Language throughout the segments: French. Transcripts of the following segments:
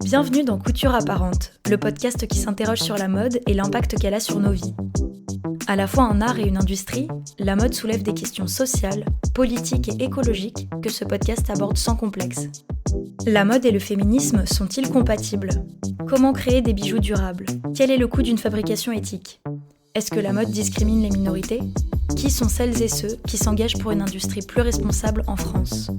Bienvenue dans Couture apparente, le podcast qui s'interroge sur la mode et l'impact qu'elle a sur nos vies. À la fois un art et une industrie, la mode soulève des questions sociales, politiques et écologiques que ce podcast aborde sans complexe. La mode et le féminisme sont-ils compatibles ? Comment créer des bijoux durables ? Quel est le coût d'une fabrication éthique ? Est-ce que la mode discrimine les minorités ? Qui sont celles et ceux qui s'engagent pour une industrie plus responsable en France ?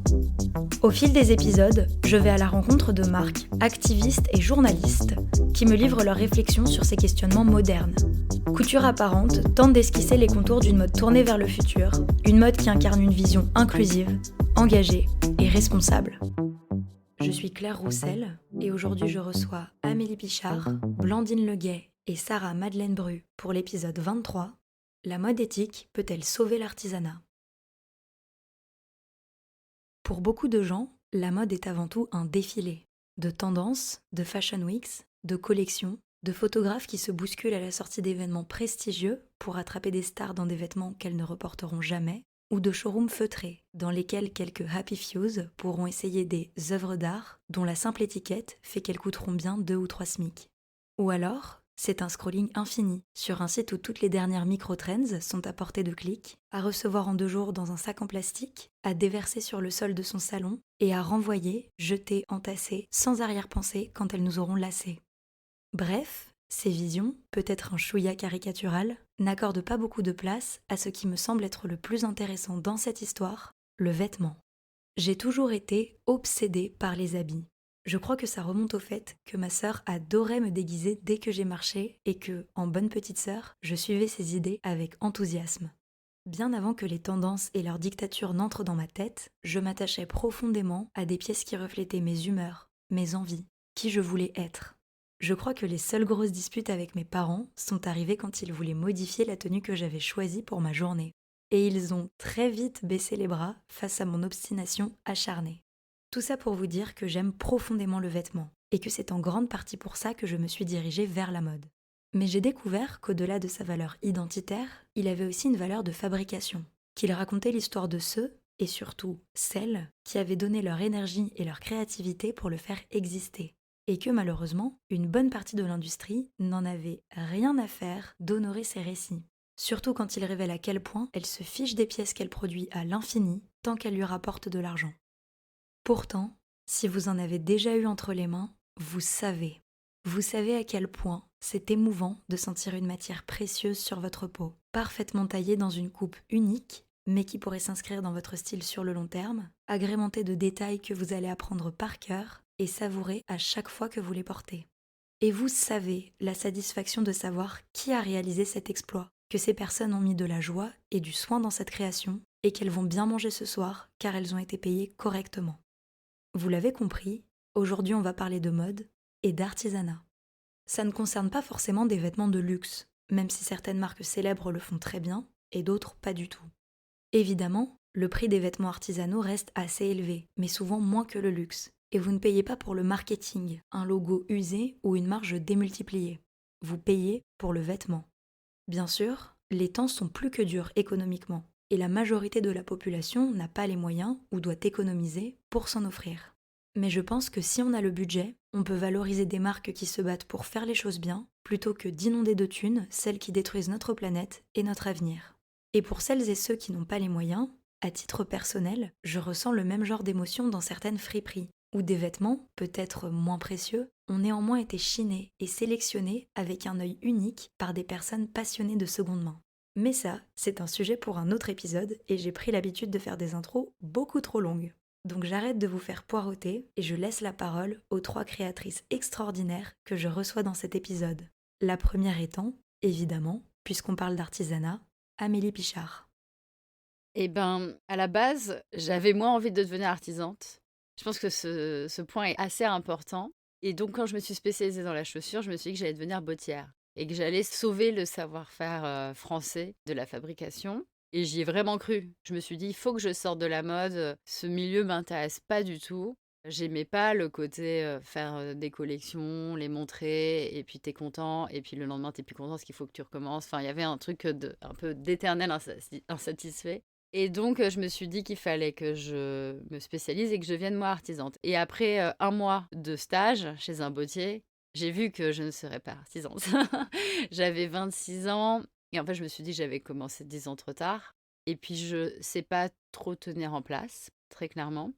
Au fil des épisodes, je vais à la rencontre de marques, activistes et journalistes qui me livrent leurs réflexions sur ces questionnements modernes. Couture apparente tente d'esquisser les contours d'une mode tournée vers le futur, une mode qui incarne une vision inclusive, engagée et responsable. Je suis Claire Roussel et aujourd'hui je reçois Amélie Pichard, Blandine Leguet et Sarah Madeleine Bru pour l'épisode 23 « La mode éthique peut-elle sauver l'artisanat ?» Pour beaucoup de gens, la mode est avant tout un défilé de tendances, de fashion weeks, de collections, de photographes qui se bousculent à la sortie d'événements prestigieux pour attraper des stars dans des vêtements qu'elles ne reporteront jamais, ou de showrooms feutrés dans lesquels quelques happy fews pourront essayer des œuvres d'art dont la simple étiquette fait qu'elles coûteront bien 2 ou 3 SMIC. Ou alors, c'est un scrolling infini sur un site où toutes les dernières micro-trends sont à portée de clic, à recevoir en 2 jours dans un sac en plastique, à déverser sur le sol de son salon et à renvoyer, jeter, entasser, sans arrière-pensée quand elles nous auront lassés. Bref, ces visions, peut-être un chouïa caricatural, n'accordent pas beaucoup de place à ce qui me semble être le plus intéressant dans cette histoire, le vêtement. J'ai toujours été obsédée par les habits. Je crois que ça remonte au fait que ma sœur adorait me déguiser dès que j'ai marché et que, en bonne petite sœur, je suivais ses idées avec enthousiasme. Bien avant que les tendances et leur dictature n'entrent dans ma tête, je m'attachais profondément à des pièces qui reflétaient mes humeurs, mes envies, qui je voulais être. Je crois que les seules grosses disputes avec mes parents sont arrivées quand ils voulaient modifier la tenue que j'avais choisie pour ma journée. Et ils ont très vite baissé les bras face à mon obstination acharnée. Tout ça pour vous dire que j'aime profondément le vêtement, et que c'est en grande partie pour ça que je me suis dirigée vers la mode. Mais j'ai découvert qu'au-delà de sa valeur identitaire, il avait aussi une valeur de fabrication, qu'il racontait l'histoire de ceux, et surtout celles, qui avaient donné leur énergie et leur créativité pour le faire exister. Et que malheureusement, une bonne partie de l'industrie n'en avait rien à faire d'honorer ces récits. Surtout quand il révèle à quel point elle se fiche des pièces qu'elle produit à l'infini tant qu'elles lui rapportent de l'argent. Pourtant, si vous en avez déjà eu entre les mains, vous savez à quel point c'est émouvant de sentir une matière précieuse sur votre peau, parfaitement taillée dans une coupe unique, mais qui pourrait s'inscrire dans votre style sur le long terme, agrémentée de détails que vous allez apprendre par cœur et savourer à chaque fois que vous les portez. Et vous savez la satisfaction de savoir qui a réalisé cet exploit, que ces personnes ont mis de la joie et du soin dans cette création et qu'elles vont bien manger ce soir car elles ont été payées correctement. Vous l'avez compris, aujourd'hui on va parler de mode et d'artisanat. Ça ne concerne pas forcément des vêtements de luxe, même si certaines marques célèbres le font très bien et d'autres pas du tout. Évidemment, le prix des vêtements artisanaux reste assez élevé, mais souvent moins que le luxe. Et vous ne payez pas pour le marketing, un logo usé ou une marge démultipliée. Vous payez pour le vêtement. Bien sûr, les temps sont plus que durs économiquement, et la majorité de la population n'a pas les moyens ou doit économiser pour s'en offrir. Mais je pense que si on a le budget, on peut valoriser des marques qui se battent pour faire les choses bien, plutôt que d'inonder de thunes celles qui détruisent notre planète et notre avenir. Et pour celles et ceux qui n'ont pas les moyens, à titre personnel, je ressens le même genre d'émotion dans certaines friperies, où des vêtements, peut-être moins précieux, ont néanmoins été chinés et sélectionnés avec un œil unique par des personnes passionnées de seconde main. Mais ça, c'est un sujet pour un autre épisode et j'ai pris l'habitude de faire des intros beaucoup trop longues. Donc j'arrête de vous faire poireauter et je laisse la parole aux 3 créatrices extraordinaires que je reçois dans cet épisode. La première étant, évidemment, puisqu'on parle d'artisanat, Amélie Pichard. À la base, j'avais moins envie de devenir artisante. Je pense que ce point est assez important. Et donc, quand je me suis spécialisée dans la chaussure, je me suis dit que j'allais devenir bottière et que j'allais sauver le savoir-faire français de la fabrication. Et j'y ai vraiment cru. Je me suis dit, il faut que je sorte de la mode. Ce milieu m'intéresse pas du tout. J'aimais pas le côté faire des collections, les montrer, et puis t'es content, et puis le lendemain t'es plus content parce qu'il faut que tu recommences. Enfin, il y avait un truc un peu d'éternel insatisfait. Et donc, je me suis dit qu'il fallait que je me spécialise et que je devienne moi artisante. Et après, 1 mois de stage chez un bottier, j'ai vu que je ne serais pas artisante. J'avais 26 ans et en fait, je me suis dit que j'avais commencé 10 ans trop tard et puis je sais pas trop tenir en place, très clairement.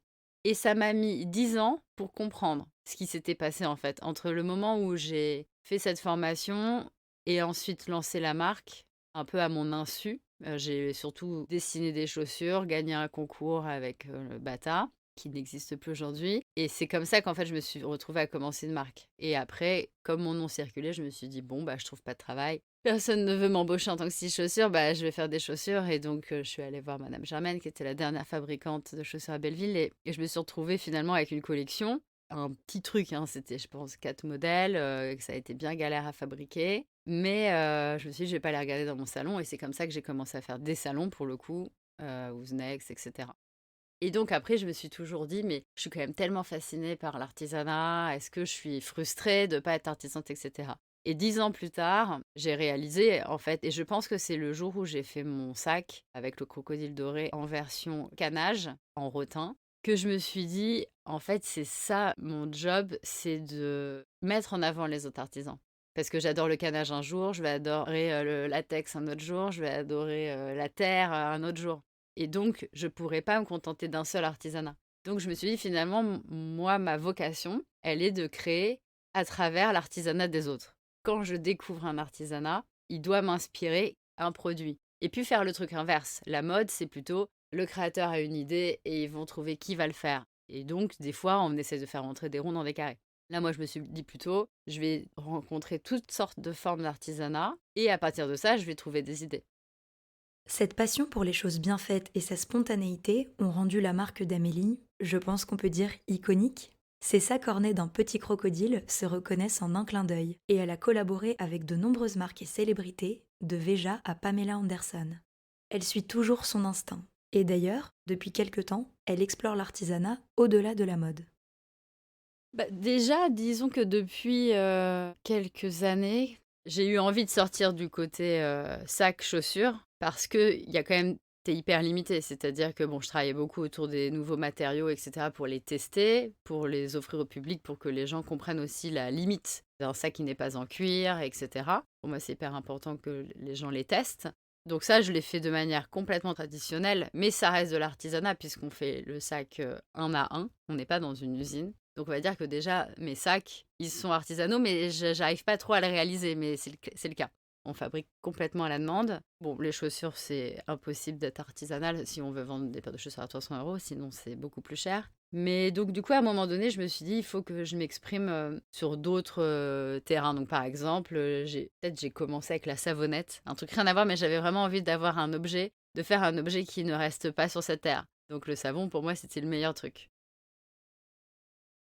Et ça m'a mis 10 ans pour comprendre ce qui s'était passé, en fait, entre le moment où j'ai fait cette formation et ensuite lancé la marque, un peu à mon insu. J'ai surtout dessiné des chaussures, gagné un concours avec, le Bata, qui n'existe plus aujourd'hui et c'est comme ça qu'en fait, je me suis retrouvée à commencer une marque et après, comme mon nom circulait, je me suis dit: «Bon, bah, je trouve pas de travail. Personne ne veut m'embaucher en tant que style chaussures, bah, je vais faire des chaussures» et donc je suis allée voir madame Germaine qui était la dernière fabricante de chaussures à Belleville et je me suis retrouvée finalement avec une collection. Un petit truc, hein, c'était je pense 4 modèles, que ça a été bien galère à fabriquer. Mais je me suis dit: «Je vais pas les regarder dans mon salon» et c'est comme ça que j'ai commencé à faire des salons pour le coup, Who's et cetera. Et donc après, je me suis toujours dit: «Mais je suis quand même tellement fascinée par l'artisanat, est-ce que je suis frustrée de pas être artisante?» et cetera. Et 10 ans plus tard, j'ai réalisé en fait et je pense que c'est le jour où j'ai fait mon sac avec le crocodile doré en version canage, en rotin, que je me suis dit: «En fait, c'est ça mon job, c'est de mettre en avant les autres artisans». Parce que j'adore le canage un jour, je vais adorer, le latex un autre jour, je vais adorer, la terre, un autre jour. Et donc, je pourrais pas me contenter d'un seul artisanat. Donc, je me suis dit finalement, moi, ma vocation, elle est de créer à travers l'artisanat des autres. Quand je découvre un artisanat, il doit m'inspirer un produit. Et puis faire le truc inverse. La mode, c'est plutôt le créateur a une idée et ils vont trouver qui va le faire. Et donc, des fois, on essaie de faire rentrer des ronds dans des carrés. Là, moi, je me suis dit plutôt, je vais rencontrer toutes sortes de formes d'artisanat et à partir de ça, je vais trouver des idées. Cette passion pour les choses bien faites et sa spontanéité ont rendu la marque d'Amélie, je pense qu'on peut dire iconique. Ses sacs ornés d'un petit crocodile se reconnaissent en un clin d'œil, et elle a collaboré avec de nombreuses marques et célébrités, de Veja à Pamela Anderson. Elle suit toujours son instinct, et d'ailleurs, depuis quelque temps, elle explore l'artisanat au-delà de la mode. Bah, déjà, disons que depuis, quelques années, j'ai eu envie de sortir du côté, sac, chaussures parce qu'il y a quand même tu hyper limité. C'est-à-dire que, bon, je travaillais beaucoup autour des nouveaux matériaux et cetera pour les tester, pour les offrir au public, pour que les gens comprennent aussi la limite d'un sac qui n'est pas en cuir et cetera. Pour moi, c'est hyper important que les gens les testent. Donc ça, je l'ai fait de manière complètement traditionnelle, mais ça reste de l'artisanat puisqu'on fait le sac, 1 à 1. On n'est pas dans une usine. Donc on va dire que déjà, mes sacs, ils sont artisanaux, mais j'arrive pas trop à le réaliser, mais c'est le cas. On fabrique complètement à la demande. Bon, les chaussures, c'est impossible d'être artisanal si on veut vendre des paires de chaussures à 300 €, sinon c'est beaucoup plus cher. Mais donc du coup, à un moment donné, je me suis dit, il faut que je m'exprime sur d'autres terrains. Donc par exemple, j'ai commencé avec la savonnette, un truc rien à voir, mais j'avais vraiment envie d'avoir un objet, de faire un objet qui ne reste pas sur cette terre. Donc le savon, pour moi, c'était le meilleur truc.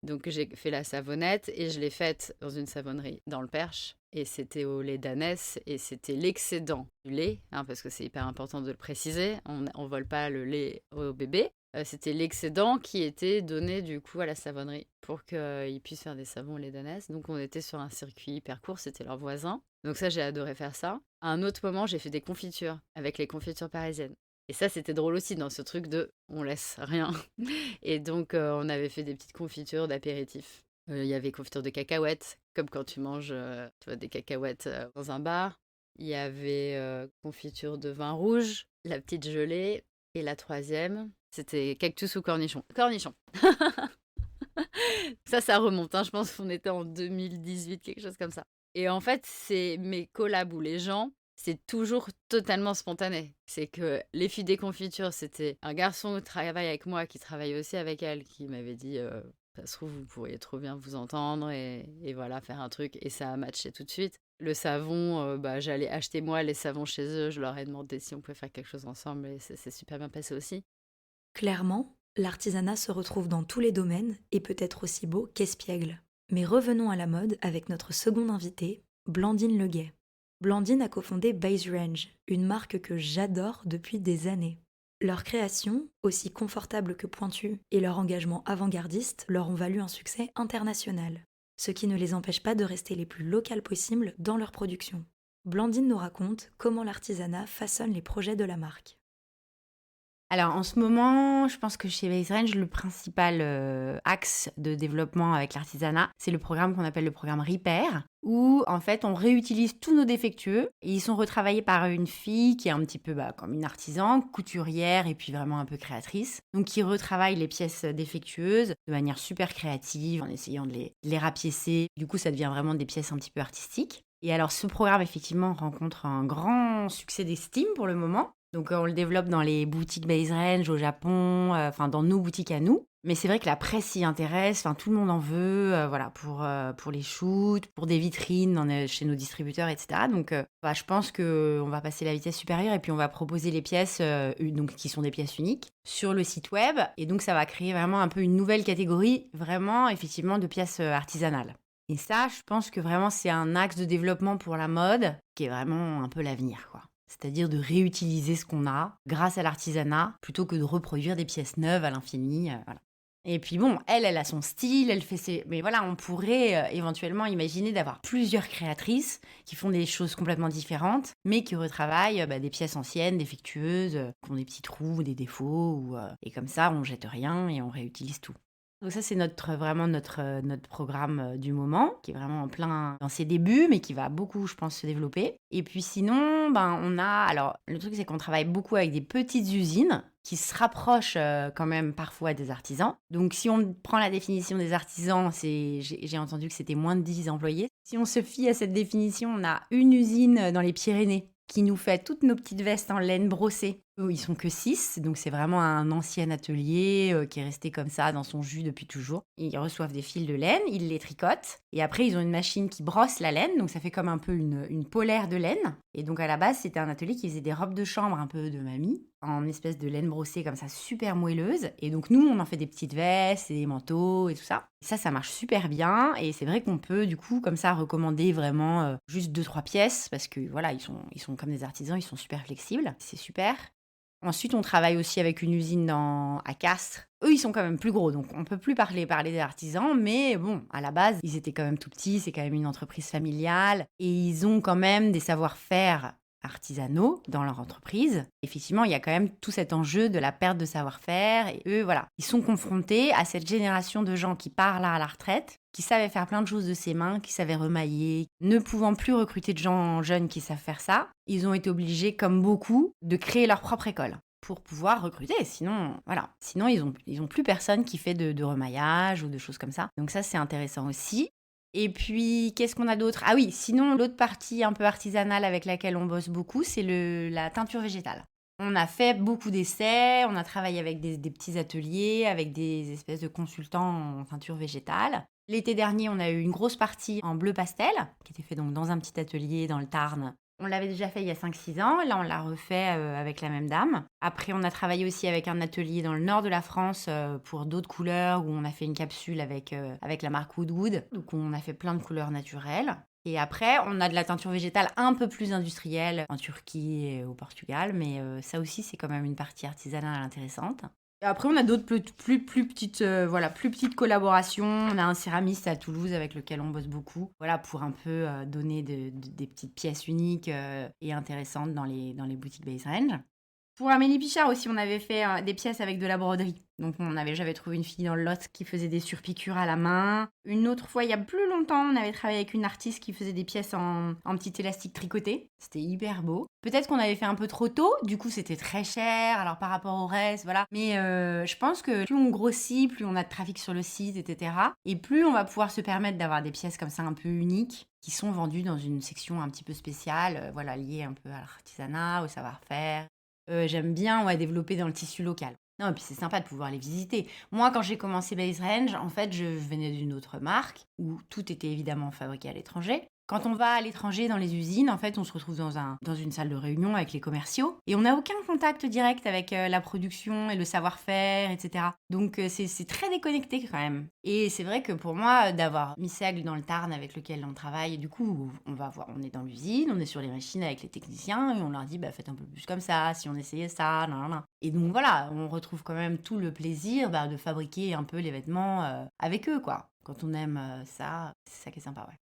Donc j'ai fait la savonnette et je l'ai faite dans une savonnerie dans le Perche et c'était au lait d'ânesse et c'était l'excédent du lait, hein, parce que c'est hyper important de le préciser, on vole pas le lait au bébé. C'était l'excédent qui était donné du coup à la savonnerie pour qu'ils puissent faire des savons au lait d'ânesse. Donc on était sur un circuit hyper court, c'était leurs voisins. Donc ça, j'ai adoré faire ça. À un autre moment, j'ai fait des confitures avec les confitures parisiennes. Et ça, c'était drôle aussi dans ce truc de on laisse rien. Et donc, on avait fait des petites confitures d'apéritifs. Il y avait confiture de cacahuètes, comme quand tu manges tu vois, des cacahuètes dans un bar. Il y avait confiture de vin rouge, la petite gelée. Et la troisième, c'était cactus ou cornichon. Cornichon. Ça remonte, hein, je pense qu'on était en 2018, quelque chose comme ça. Et en fait, c'est mes collabs où les gens, c'est toujours totalement spontané. C'est que les filles des confitures, c'était un garçon qui travaille avec moi, qui travaille aussi avec elle, qui m'avait dit ça se trouve, vous pourriez trop bien vous entendre et voilà, faire un truc. Et ça a matché tout de suite. Le savon, bah, j'allais acheter moi les savons chez eux, je leur ai demandé si on pouvait faire quelque chose ensemble et c'est super bien passé aussi. Clairement, l'artisanat se retrouve dans tous les domaines et peut être aussi beau qu'espiègle. Mais revenons à la mode avec notre seconde invitée, Blandine Leguet. Blandine a cofondé Base Range, une marque que j'adore depuis des années. Leurs créations, aussi confortables que pointues, et leur engagement avant-gardiste leur ont valu un succès international, ce qui ne les empêche pas de rester les plus locales possibles dans leur production. Blandine nous raconte comment l'artisanat façonne les projets de la marque. Alors en ce moment, je pense que chez Base Range, le principal, axe de développement avec l'artisanat, c'est le programme qu'on appelle le programme Repair, où en fait on réutilise tous nos défectueux et ils sont retravaillés par une fille qui est un petit peu, comme une artisan, couturière et puis vraiment un peu créatrice. Donc qui retravaille les pièces défectueuses de manière super créative en essayant de les rapiécer. Du coup, ça devient vraiment des pièces un petit peu artistiques. Et alors ce programme effectivement rencontre un grand succès d'estime pour le moment. Donc, on le développe dans les boutiques Base Range au Japon, enfin dans nos boutiques à nous. Mais c'est vrai que la presse s'y intéresse, enfin tout le monde en veut, voilà, pour les shoots, pour des vitrines chez nos distributeurs, et cetera. Donc, je pense qu'on va passer la vitesse supérieure et puis on va proposer les pièces, donc qui sont des pièces uniques, sur le site web. Et donc, ça va créer vraiment un peu une nouvelle catégorie, vraiment, effectivement, de pièces artisanales. Et ça, je pense que vraiment, c'est un axe de développement pour la mode qui est vraiment un peu l'avenir, quoi. C'est-à-dire de réutiliser ce qu'on a grâce à l'artisanat plutôt que de reproduire des pièces neuves à l'infini. Voilà. Et puis bon, elle a son style, elle fait ses... Mais voilà, on pourrait éventuellement imaginer d'avoir plusieurs créatrices qui font des choses complètement différentes, mais qui retravaillent des pièces anciennes, défectueuses, qui ont des petits trous ou des défauts. Et comme ça, on jette rien et on réutilise tout. Donc ça, c'est vraiment notre programme du moment, qui est vraiment en plein dans ses débuts, mais qui va beaucoup, je pense, se développer. Et puis sinon, on a... Alors, le truc, c'est qu'on travaille beaucoup avec des petites usines qui se rapprochent quand même parfois des artisans. Donc, si on prend la définition des artisans, j'ai entendu que c'était moins de 10 employés. Si on se fie à cette définition, on a une usine dans les Pyrénées qui nous fait toutes nos petites vestes en laine brossée. Eux, ils sont que 6, donc c'est vraiment un ancien atelier qui est resté comme ça dans son jus depuis toujours. Ils reçoivent des fils de laine, ils les tricotent, et après ils ont une machine qui brosse la laine, donc ça fait comme un peu une polaire de laine. Et donc à la base, c'était un atelier qui faisait des robes de chambre un peu de mamie, en espèce de laine brossée comme ça, super moelleuse. Et donc nous, on en fait des petites vestes et des manteaux et tout ça. Et ça marche super bien, et c'est vrai qu'on peut du coup comme ça recommander vraiment juste 2-3 pièces, parce que voilà, ils sont comme des artisans, ils sont super flexibles, c'est super. Ensuite, on travaille aussi avec une usine à Castres. Eux, ils sont quand même plus gros, donc on peut plus parler des artisans, mais bon, à la base, ils étaient quand même tout petits, c'est quand même une entreprise familiale, et ils ont quand même des savoir-faire artisanaux dans leur entreprise. Effectivement, il y a quand même tout cet enjeu de la perte de savoir-faire, et eux, voilà, ils sont confrontés à cette génération de gens qui partent à la retraite, qui savaient faire plein de choses de ses mains, qui savaient remailler, ne pouvant plus recruter de gens jeunes qui savent faire ça, ils ont été obligés, comme beaucoup, de créer leur propre école pour pouvoir recruter. Sinon, voilà. Sinon, ils ont plus personne qui fait de remaillage ou de choses comme ça. Donc ça, c'est intéressant aussi. Et puis, qu'est-ce qu'on a d'autre? Ah oui, sinon, l'autre partie un peu artisanale avec laquelle on bosse beaucoup, c'est la teinture végétale. On a fait beaucoup d'essais, on a travaillé avec des petits ateliers, avec des espèces de consultants en teinture végétale. L'été dernier, on a eu une grosse partie en bleu pastel, qui était fait donc dans un petit atelier dans le Tarn. On l'avait déjà fait il y a 5-6 ans, là on l'a refait avec la même dame. Après, on a travaillé aussi avec un atelier dans le nord de la France pour d'autres couleurs, où on a fait une capsule avec la marque Woodwood. Donc on a fait plein de couleurs naturelles. Et après, on a de la teinture végétale un peu plus industrielle en Turquie et au Portugal, mais ça aussi, c'est quand même une partie artisanale intéressante. Et après, on a d'autres plus petites, plus petites collaborations. On a un céramiste à Toulouse avec lequel on bosse beaucoup, voilà, pour un peu donner des petites pièces uniques et intéressantes dans les boutiques Base Range. Pour Amélie Pichard aussi, on avait fait des pièces avec de la broderie. Donc j'avais trouvé une fille dans le Lot qui faisait des surpiqûres à la main. Une autre fois, il y a plus longtemps, on avait travaillé avec une artiste qui faisait des pièces en petit élastique tricoté. C'était hyper beau. Peut-être qu'on avait fait un peu trop tôt, du coup c'était très cher, alors par rapport au reste, voilà. Mais je pense que plus on grossit, plus on a de trafic sur le site, etc. Et plus on va pouvoir se permettre d'avoir des pièces comme ça un peu uniques, qui sont vendues dans une section un petit peu spéciale, voilà, liée un peu à l'artisanat, au savoir-faire. J'aime bien développer dans le tissu local. Non, et puis c'est sympa de pouvoir les visiter. Moi, quand j'ai commencé Base Range, en fait, je venais d'une autre marque où tout était évidemment fabriqué à l'étranger. Quand on va à l'étranger dans les usines, en fait, on se retrouve dans une salle de réunion avec les commerciaux et on n'a aucun contact direct avec la production et le savoir-faire, etc. Donc c'est très déconnecté quand même. Et c'est vrai que pour moi, d'avoir Missègle dans le Tarn avec lequel on travaille, du coup, on va voir, on est dans l'usine, on est sur les machines avec les techniciens et on leur dit, faites un peu plus comme ça, si on essayait ça, nan, nan, nan. Et donc voilà, on retrouve quand même tout le plaisir de fabriquer un peu les vêtements avec eux, quoi. Quand on aime ça, c'est ça qui est sympa, ouais.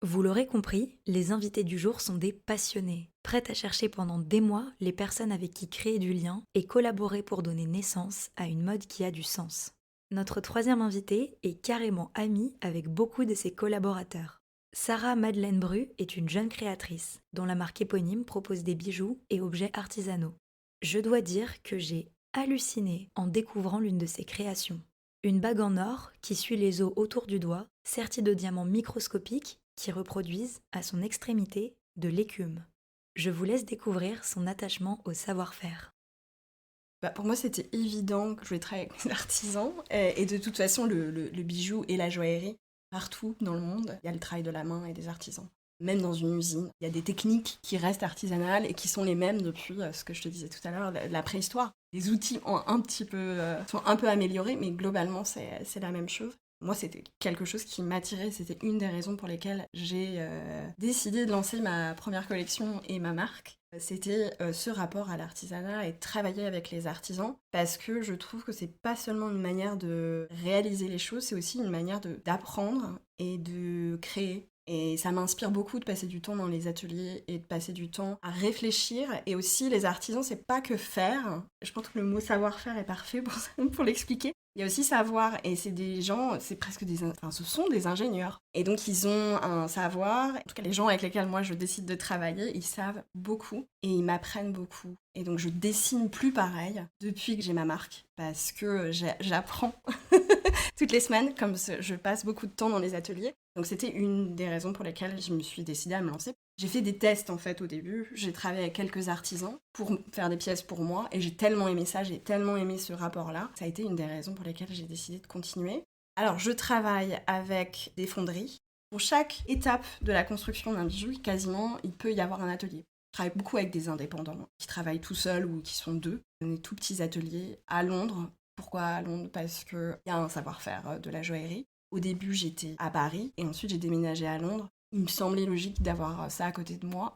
Vous l'aurez compris, les invités du jour sont des passionnés, prêts à chercher pendant des mois les personnes avec qui créer du lien et collaborer pour donner naissance à une mode qui a du sens. Notre troisième invitée est carrément amie avec beaucoup de ses collaborateurs. Sarah Madeleine Bru est une jeune créatrice dont la marque éponyme propose des bijoux et objets artisanaux. Je dois dire que j'ai halluciné en découvrant l'une de ses créations. Une bague en or qui suit les os autour du doigt, sertie de diamants microscopiques qui reproduisent, à son extrémité, de l'écume. Je vous laisse découvrir son attachement au savoir-faire. Pour moi, c'était évident que je voulais travailler avec les artisans. Et de toute façon, le bijou et la joaillerie, partout dans le monde, il y a le travail de la main et des artisans. Même dans une usine, il y a des techniques qui restent artisanales et qui sont les mêmes depuis ce que je te disais tout à l'heure, la préhistoire. Les outils ont sont un peu améliorés, mais globalement, c'est la même chose. Moi, c'était quelque chose qui m'attirait. C'était une des raisons pour lesquelles j'ai décidé de lancer ma première collection et ma marque. C'était ce rapport à l'artisanat et de travailler avec les artisans, parce que je trouve que c'est pas seulement une manière de réaliser les choses, c'est aussi une manière d'apprendre et de créer. Et ça m'inspire beaucoup de passer du temps dans les ateliers et de passer du temps à réfléchir. Et aussi, les artisans, c'est pas que faire. Je pense que le mot savoir-faire est parfait pour l'expliquer. Il y a aussi savoir, et c'est des gens, c'est presque ce sont des ingénieurs. Et donc, ils ont un savoir. En tout cas, les gens avec lesquels moi je décide de travailler, ils savent beaucoup et ils m'apprennent beaucoup. Et donc, je dessine plus pareil depuis que j'ai ma marque, parce que j'apprends toutes les semaines, comme je passe beaucoup de temps dans les ateliers. Donc, c'était une des raisons pour lesquelles je me suis décidée à me lancer. J'ai fait des tests en fait au début, j'ai travaillé avec quelques artisans pour faire des pièces pour moi et j'ai tellement aimé ça, j'ai tellement aimé ce rapport-là. Ça a été une des raisons pour lesquelles j'ai décidé de continuer. Alors je travaille avec des fonderies. Pour chaque étape de la construction d'un bijou, quasiment, il peut y avoir un atelier. Je travaille beaucoup avec des indépendants qui travaillent tout seuls ou qui sont deux. Des tout petits ateliers à Londres. Pourquoi à Londres ? Parce qu'il y a un savoir-faire de la joaillerie. Au début, j'étais à Paris et ensuite j'ai déménagé à Londres. Il me semblait logique d'avoir ça à côté de moi.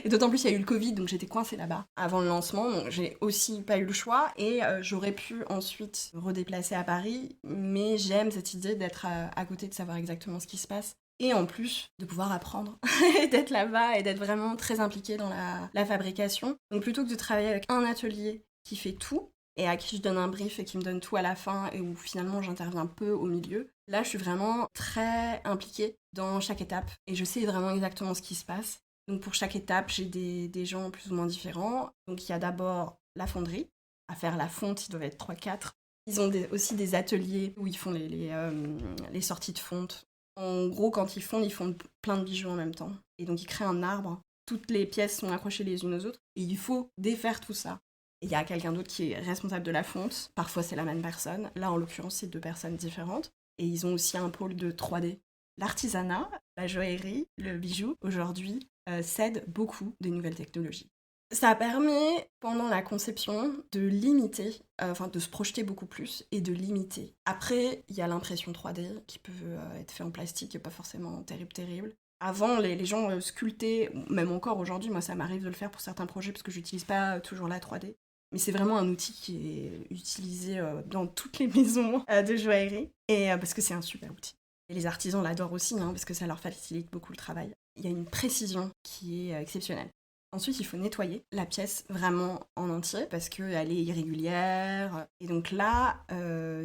Et d'autant plus, il y a eu le Covid, donc j'étais coincée là-bas avant le lancement. Donc j'ai aussi pas eu le choix. Et j'aurais pu ensuite me redéplacer à Paris. Mais j'aime cette idée d'être à côté, de savoir exactement ce qui se passe. Et en plus, de pouvoir apprendre. Et d'être là-bas et d'être vraiment très impliquée dans la fabrication. Donc plutôt que de travailler avec un atelier qui fait tout, et à qui je donne un brief et qui me donne tout à la fin et où finalement j'interviens peu au milieu. Là, je suis vraiment très impliquée dans chaque étape et je sais vraiment exactement ce qui se passe. Donc pour chaque étape, j'ai des gens plus ou moins différents. Donc il y a d'abord la fonderie. À faire la fonte, ils doivent être 3-4. Ils ont aussi des ateliers où ils font les sorties de fonte. En gros, quand ils font plein de bijoux en même temps. Et donc ils créent un arbre. Toutes les pièces sont accrochées les unes aux autres. Et il faut défaire tout ça. Il y a quelqu'un d'autre qui est responsable de la fonte. Parfois, c'est la même personne. Là, en l'occurrence, c'est 2 personnes différentes. Et ils ont aussi un pôle de 3D. L'artisanat, la joaillerie, le bijou, aujourd'hui, cèdent beaucoup des nouvelles technologies. Ça permet, pendant la conception, de limiter, de se projeter beaucoup plus et de limiter. Après, il y a l'impression 3D qui peut être fait en plastique et pas forcément terrible. Avant, les gens sculptaient, même encore aujourd'hui, moi ça m'arrive de le faire pour certains projets parce que j'utilise pas toujours la 3D. Mais c'est vraiment un outil qui est utilisé dans toutes les maisons de joaillerie, et parce que c'est un super outil. Et les artisans l'adorent aussi, parce que ça leur facilite beaucoup le travail. Il y a une précision qui est exceptionnelle. Ensuite, il faut nettoyer la pièce vraiment en entier parce qu'elle est irrégulière. Et donc là,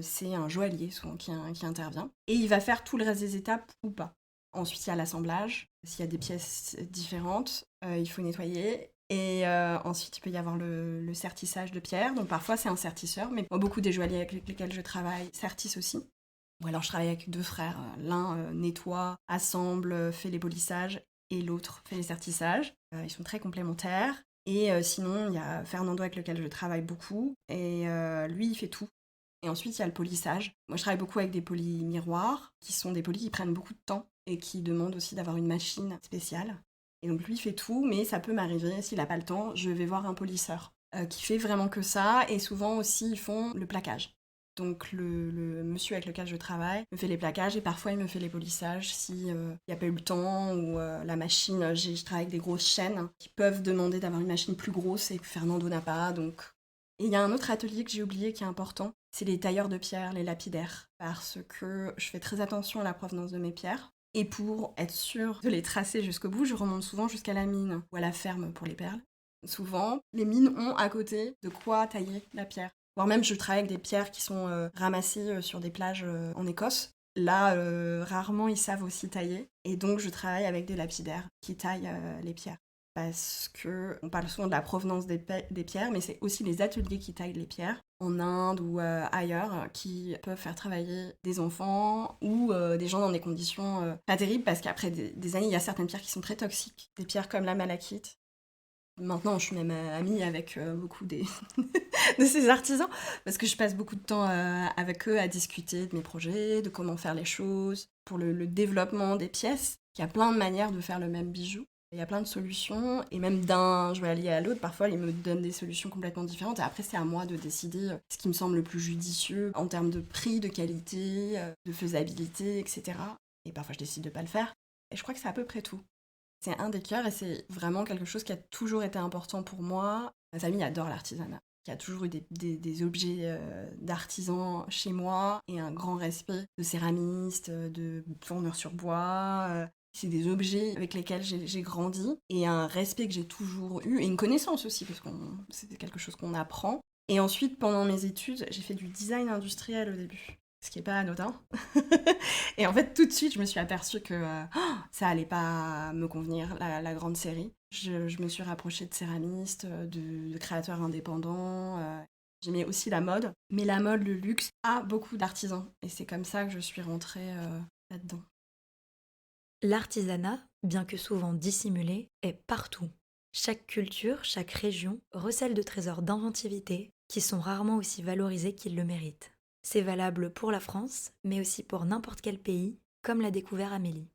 c'est un joaillier souvent qui intervient. Et il va faire tout le reste des étapes ou pas. Ensuite, il y a l'assemblage. S'il y a des pièces différentes, il faut nettoyer. Et ensuite, il peut y avoir le sertissage de pierre. Donc parfois, c'est un sertisseur. Mais beaucoup des joailliers avec lesquels je travaille sertissent aussi. Ou alors, je travaille avec 2 frères. L'un nettoie, assemble, fait les polissages. Et l'autre fait les sertissages. Ils sont très complémentaires. Et sinon, il y a Fernando avec lequel je travaille beaucoup. Et lui, il fait tout. Et ensuite, il y a le polissage. Moi, je travaille beaucoup avec des polis miroirs, qui sont des polis qui prennent beaucoup de temps et qui demandent aussi d'avoir une machine spéciale. Et donc, lui, il fait tout, mais ça peut m'arriver, s'il n'a pas le temps, je vais voir un polisseur qui fait vraiment que ça. Et souvent aussi, ils font le plaquage. Donc, le monsieur avec lequel je travaille me fait les plaquages et parfois, il me fait les polissages s'il n'y a pas eu le temps ou la machine. Je travaille avec des grosses chaînes qui peuvent demander d'avoir une machine plus grosse et que Fernando n'a pas, donc... Et il y a un autre atelier que j'ai oublié qui est important, c'est les tailleurs de pierre, les lapidaires, parce que je fais très attention à la provenance de mes pierres. Et pour être sûre de les tracer jusqu'au bout, je remonte souvent jusqu'à la mine ou à la ferme pour les perles. Souvent, les mines ont à côté de quoi tailler la pierre. Voire même, je travaille avec des pierres qui sont ramassées sur des plages en Écosse. Là, rarement, ils savent aussi tailler. Et donc, je travaille avec des lapidaires qui taillent les pierres. Parce qu'on parle souvent de la provenance des pierres, mais c'est aussi les ateliers qui taillent les pierres, en Inde ou ailleurs, qui peuvent faire travailler des enfants ou des gens dans des conditions pas terribles, parce qu'après des années, il y a certaines pierres qui sont très toxiques. Des pierres comme la malachite. Maintenant, je suis même amie avec beaucoup de ces artisans, parce que je passe beaucoup de temps avec eux à discuter de mes projets, de comment faire les choses, pour le développement des pièces. Il y a plein de manières de faire le même bijou. Il y a plein de solutions, et même d'un joaillier à l'autre, parfois ils me donnent des solutions complètement différentes, et après c'est à moi de décider ce qui me semble le plus judicieux en termes de prix, de qualité, de faisabilité, etc. Et parfois je décide de ne pas le faire. Et je crois que c'est à peu près tout. C'est un des cœurs, et c'est vraiment quelque chose qui a toujours été important pour moi. Ma famille adore l'artisanat. Il y a toujours eu des objets d'artisans chez moi, et un grand respect de céramistes, de tourneurs sur bois. C'est des objets avec lesquels j'ai grandi, et un respect que j'ai toujours eu, et une connaissance aussi, parce que c'est quelque chose qu'on apprend. Et ensuite, pendant mes études, j'ai fait du design industriel au début, ce qui n'est pas anodin. Et en fait, tout de suite, je me suis aperçue que ça allait pas me convenir, la grande série. Je me suis rapprochée de céramistes, de créateurs indépendants. J'aimais aussi la mode, mais la mode, le luxe, a beaucoup d'artisans. Et c'est comme ça que je suis rentrée là-dedans. L'artisanat, bien que souvent dissimulé, est partout. Chaque culture, chaque région recèle de trésors d'inventivité qui sont rarement aussi valorisés qu'ils le méritent. C'est valable pour la France, mais aussi pour n'importe quel pays, comme l'a découvert Amélie.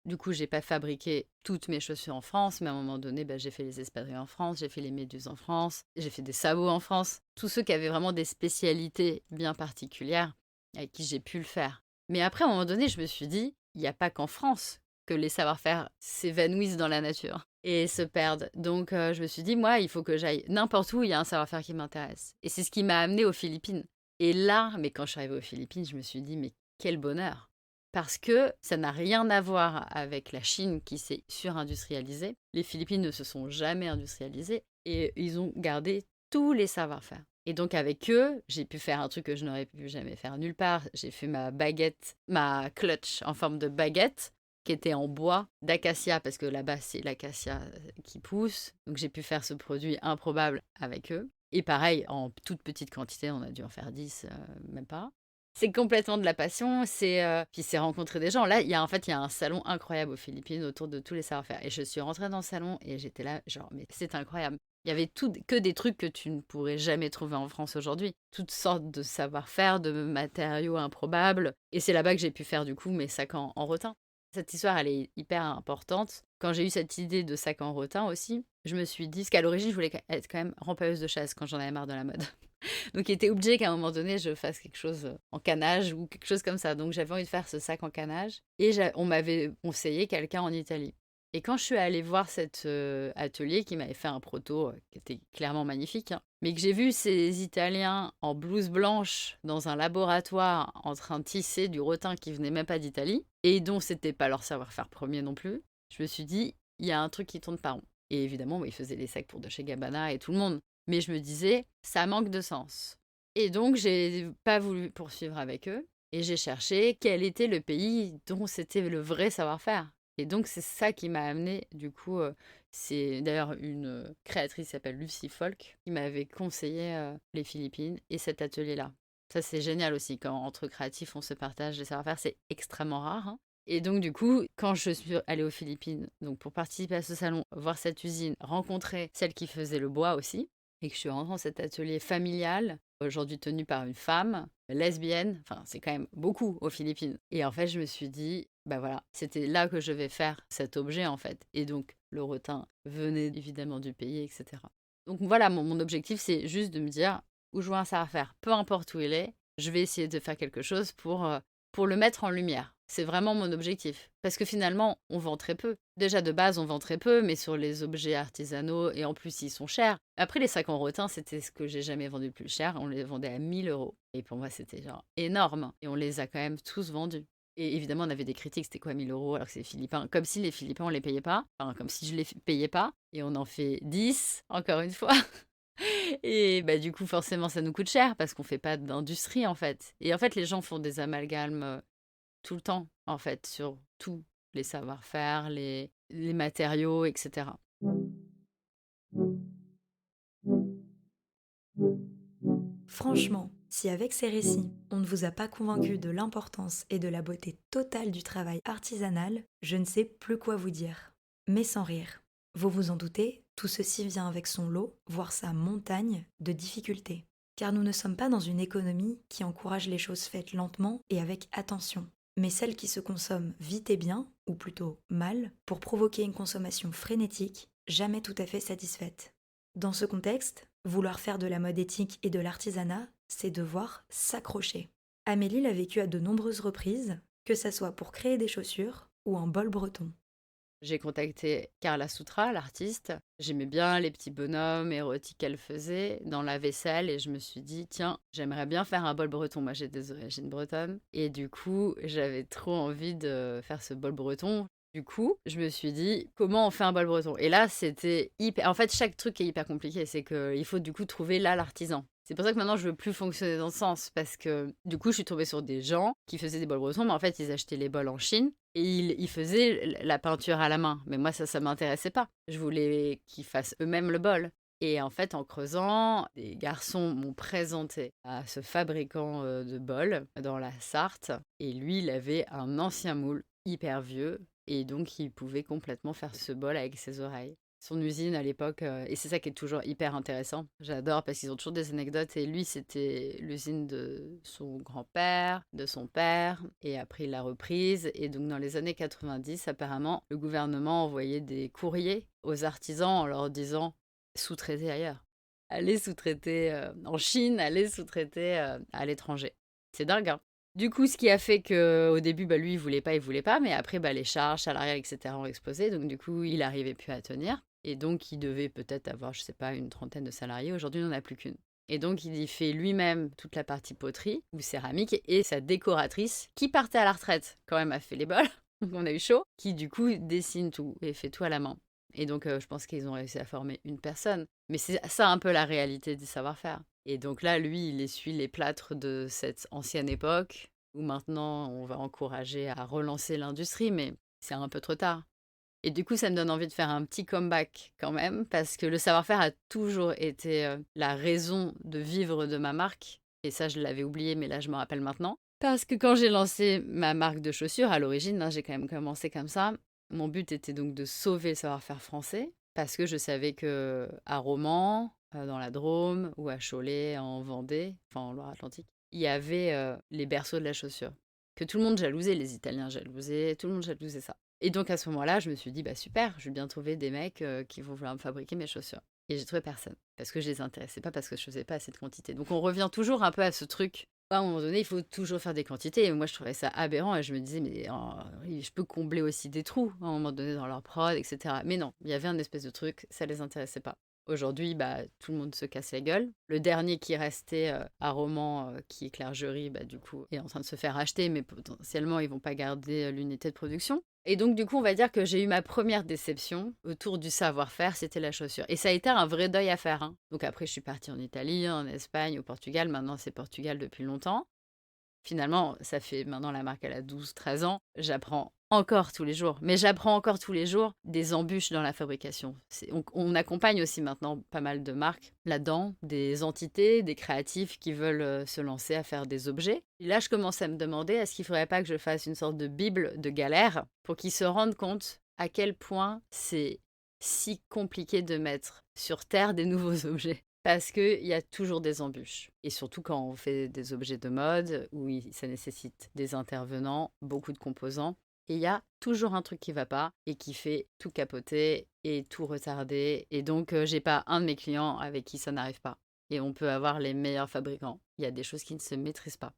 Du coup, j'ai pas fabriqué toutes mes chaussures en France, mais à un moment donné, j'ai fait les espadrilles en France, j'ai fait les méduses en France, j'ai fait des sabots en France. Tous ceux qui avaient vraiment des spécialités bien particulières, avec qui j'ai pu le faire. Mais après, à un moment donné, je me suis dit, il n'y a pas qu'en France que les savoir-faire s'évanouissent dans la nature et se perdent. Donc, je me suis dit, moi, il faut que j'aille n'importe où il y a un savoir-faire qui m'intéresse. Et c'est ce qui m'a amenée aux Philippines. Et là, mais quand je suis arrivée aux Philippines, je me suis dit, mais quel bonheur! Parce que ça n'a rien à voir avec la Chine qui s'est surindustrialisée. Les Philippines ne se sont jamais industrialisées et ils ont gardé tous les savoir-faire. Et donc avec eux, j'ai pu faire un truc que je n'aurais pu jamais faire nulle part. J'ai fait ma baguette, ma clutch en forme de baguette qui était en bois d'acacia parce que là-bas c'est l'acacia qui pousse. Donc j'ai pu faire ce produit improbable avec eux. Et pareil, en toute petite quantité, on a dû en faire 10, même pas. C'est complètement de la passion, puis c'est rencontrer des gens. Là, il y a un salon incroyable aux Philippines autour de tous les savoir-faire. Et je suis rentrée dans le salon et j'étais là, genre, mais c'est incroyable. Il y avait que des trucs que tu ne pourrais jamais trouver en France aujourd'hui. Toutes sortes de savoir-faire, de matériaux improbables. Et c'est là-bas que j'ai pu faire du coup mes sacs en rotin. Cette histoire, elle est hyper importante. Quand j'ai eu cette idée de sac en rotin aussi, je me suis dit, parce qu'à l'origine, je voulais être quand même rempailleuse de chaises quand j'en avais marre de la mode. Donc il était obligé qu'à un moment donné, je fasse quelque chose en canage ou quelque chose comme ça. Donc j'avais envie de faire ce sac en canage. Et on m'avait conseillé quelqu'un en Italie. Et quand je suis allée voir cet atelier qui m'avait fait un proto qui était clairement magnifique, mais que j'ai vu ces Italiens en blouse blanche dans un laboratoire en train de tisser du rotin qui venait même pas d'Italie et dont c'était pas leur savoir-faire premier non plus, je me suis dit, il y a un truc qui tourne pas rond. Et évidemment, ils faisaient les sacs pour Dolce & Gabbana et tout le monde. Mais je me disais, ça manque de sens. Et donc, j'ai pas voulu poursuivre avec eux. Et j'ai cherché quel était le pays dont c'était le vrai savoir-faire. Et donc, c'est ça qui m'a amené, du coup, c'est d'ailleurs une créatrice qui s'appelle Lucy Folk qui m'avait conseillé les Philippines et cet atelier-là. Ça, c'est génial aussi, quand entre créatifs, on se partage les savoir-faire, c'est extrêmement rare. Hein. Et donc, du coup, quand je suis allée aux Philippines, donc pour participer à ce salon, voir cette usine, rencontrer celle qui faisait le bois aussi, et que je suis rentrée dans cet atelier familial, aujourd'hui tenu par une femme, lesbienne, enfin c'est quand même beaucoup aux Philippines. Et en fait, je me suis dit, bah voilà, c'était là que je vais faire cet objet en fait. Et donc, le rotin venait évidemment du pays, etc. Donc voilà, mon objectif, c'est juste de me dire, où je vois un savoir-faire, peu importe où il est, je vais essayer de faire quelque chose pour le mettre en lumière. C'est vraiment mon objectif. Parce que finalement, on vend très peu. Déjà, de base, on vend très peu, mais sur les objets artisanaux, et en plus, ils sont chers. Après, les sacs en rotin, c'était ce que j'ai jamais vendu le plus cher. On les vendait à 1 000 €. Et pour moi, c'était genre énorme. Et on les a quand même tous vendus. Et évidemment, on avait des critiques, c'était quoi 1 000 € alors que c'est les Philippins? Comme si les Philippins, on les payait pas, enfin, comme si je les payais pas. Et on en fait 10, encore une fois. Et bah, du coup, forcément, ça nous coûte cher parce qu'on fait pas d'industrie, en fait. Et en fait, les gens font des amalgames tout le temps, en fait, sur tous les savoir-faire, les matériaux, etc. Franchement, si avec ces récits, on ne vous a pas convaincu de l'importance et de la beauté totale du travail artisanal, je ne sais plus quoi vous dire. Mais sans rire. Vous vous en doutez, tout ceci vient avec son lot, voire sa montagne de difficultés. Car nous ne sommes pas dans une économie qui encourage les choses faites lentement et avec attention, mais celle qui se consomme vite et bien, ou plutôt mal, pour provoquer une consommation frénétique, jamais tout à fait satisfaite. Dans ce contexte, vouloir faire de la mode éthique et de l'artisanat, c'est devoir s'accrocher. Amélie l'a vécu à de nombreuses reprises, que ça soit pour créer des chaussures ou un bol breton. J'ai contacté Carla Soutra, l'artiste. J'aimais bien les petits bonhommes érotiques qu'elle faisait dans la vaisselle et je me suis dit, tiens, j'aimerais bien faire un bol breton. Moi, j'ai des origines bretonnes et du coup, j'avais trop envie de faire ce bol breton. Du coup, je me suis dit, comment on fait un bol breton? Et là, c'était hyper... En fait, chaque truc est hyper compliqué. C'est qu'il faut du coup trouver là l'artisan. C'est pour ça que maintenant, je veux plus fonctionner dans ce sens. Parce que du coup, je suis tombée sur des gens qui faisaient des bols bretons. Mais en fait, ils achetaient les bols en Chine. Et ils faisaient la peinture à la main. Mais moi, ça m'intéressait pas. Je voulais qu'ils fassent eux-mêmes le bol. Et en fait, en creusant, des garçons m'ont présenté à ce fabricant de bols dans la Sarthe. Et lui, il avait un ancien moule hyper vieux. Et donc, il pouvait complètement faire ce bol avec ses oreilles. Son usine à l'époque, et c'est ça qui est toujours hyper intéressant. J'adore parce qu'ils ont toujours des anecdotes. Et lui, c'était l'usine de son grand-père, de son père. Et après, il l'a reprise. Et donc, dans les années 90, apparemment, le gouvernement envoyait des courriers aux artisans en leur disant sous-traiter ailleurs. Allez sous-traiter en Chine, allez sous-traiter à l'étranger. C'est dingue, hein? Du coup, ce qui a fait qu'au début, lui, il voulait pas, mais après, les charges salariales, etc. ont explosé, donc du coup, il n'arrivait plus à tenir. Et donc, il devait peut-être avoir, je sais pas, une trentaine de salariés. Aujourd'hui, il n'en a plus qu'une. Et donc, il y fait lui-même toute la partie poterie ou céramique, et sa décoratrice, qui partait à la retraite, quand même, a fait les bols, donc on a eu chaud, qui du coup dessine tout et fait tout à la main. Et donc, je pense qu'ils ont réussi à former une personne. Mais c'est ça un peu la réalité du savoir-faire. Et donc là, lui, il essuie les plâtres de cette ancienne époque, où maintenant, on va encourager à relancer l'industrie, mais c'est un peu trop tard. Et du coup, ça me donne envie de faire un petit comeback quand même, parce que le savoir-faire a toujours été la raison de vivre de ma marque. Et ça, je l'avais oublié, mais là, je me rappelle maintenant. Parce que quand j'ai lancé ma marque de chaussures, à l'origine, j'ai quand même commencé comme ça. Mon but était donc de sauver le savoir-faire français, parce que je savais que à Romans, dans la Drôme, ou à Cholet, en Vendée, enfin en Loire-Atlantique, il y avait les berceaux de la chaussure. Que tout le monde jalousait, les Italiens jalousaient, tout le monde jalousait ça. Et donc à ce moment-là, je me suis dit, super, je vais bien trouver des mecs qui vont vouloir me fabriquer mes chaussures. Et j'ai trouvé personne, parce que je les intéressais pas, parce que je faisais pas assez de quantité. Donc on revient toujours un peu à ce truc. À un moment donné, il faut toujours faire des quantités. Et moi, je trouvais ça aberrant et je me disais, mais je peux combler aussi des trous à un moment donné dans leur prod, etc. Mais non, il y avait un espèce de truc, ça les intéressait pas. Aujourd'hui, tout le monde se casse la gueule. Le dernier qui restait à Romans, qui est Clergerie, du coup, est en train de se faire acheter, mais potentiellement, ils vont pas garder l'unité de production. Et donc, du coup, on va dire que j'ai eu ma première déception autour du savoir-faire, c'était la chaussure. Et ça a été un vrai deuil à faire, hein. Donc après, je suis partie en Italie, en Espagne, au Portugal. Maintenant, c'est Portugal depuis longtemps. Finalement, ça fait maintenant la marque, elle a 12-13 ans. J'apprends encore tous les jours. Mais j'apprends encore tous les jours des embûches dans la fabrication. On accompagne aussi maintenant pas mal de marques là-dedans, des entités, des créatifs qui veulent se lancer à faire des objets. Et là, je commence à me demander, est-ce qu'il ne faudrait pas que je fasse une sorte de bible de galère pour qu'ils se rendent compte à quel point c'est si compliqué de mettre sur Terre des nouveaux objets. Parce qu'il y a toujours des embûches. Et surtout quand on fait des objets de mode, où ça nécessite des intervenants, beaucoup de composants. Et il y a toujours un truc qui ne va pas et qui fait tout capoter et tout retarder. Et donc, j'ai pas un de mes clients avec qui ça n'arrive pas. Et on peut avoir les meilleurs fabricants. Il y a des choses qui ne se maîtrisent pas.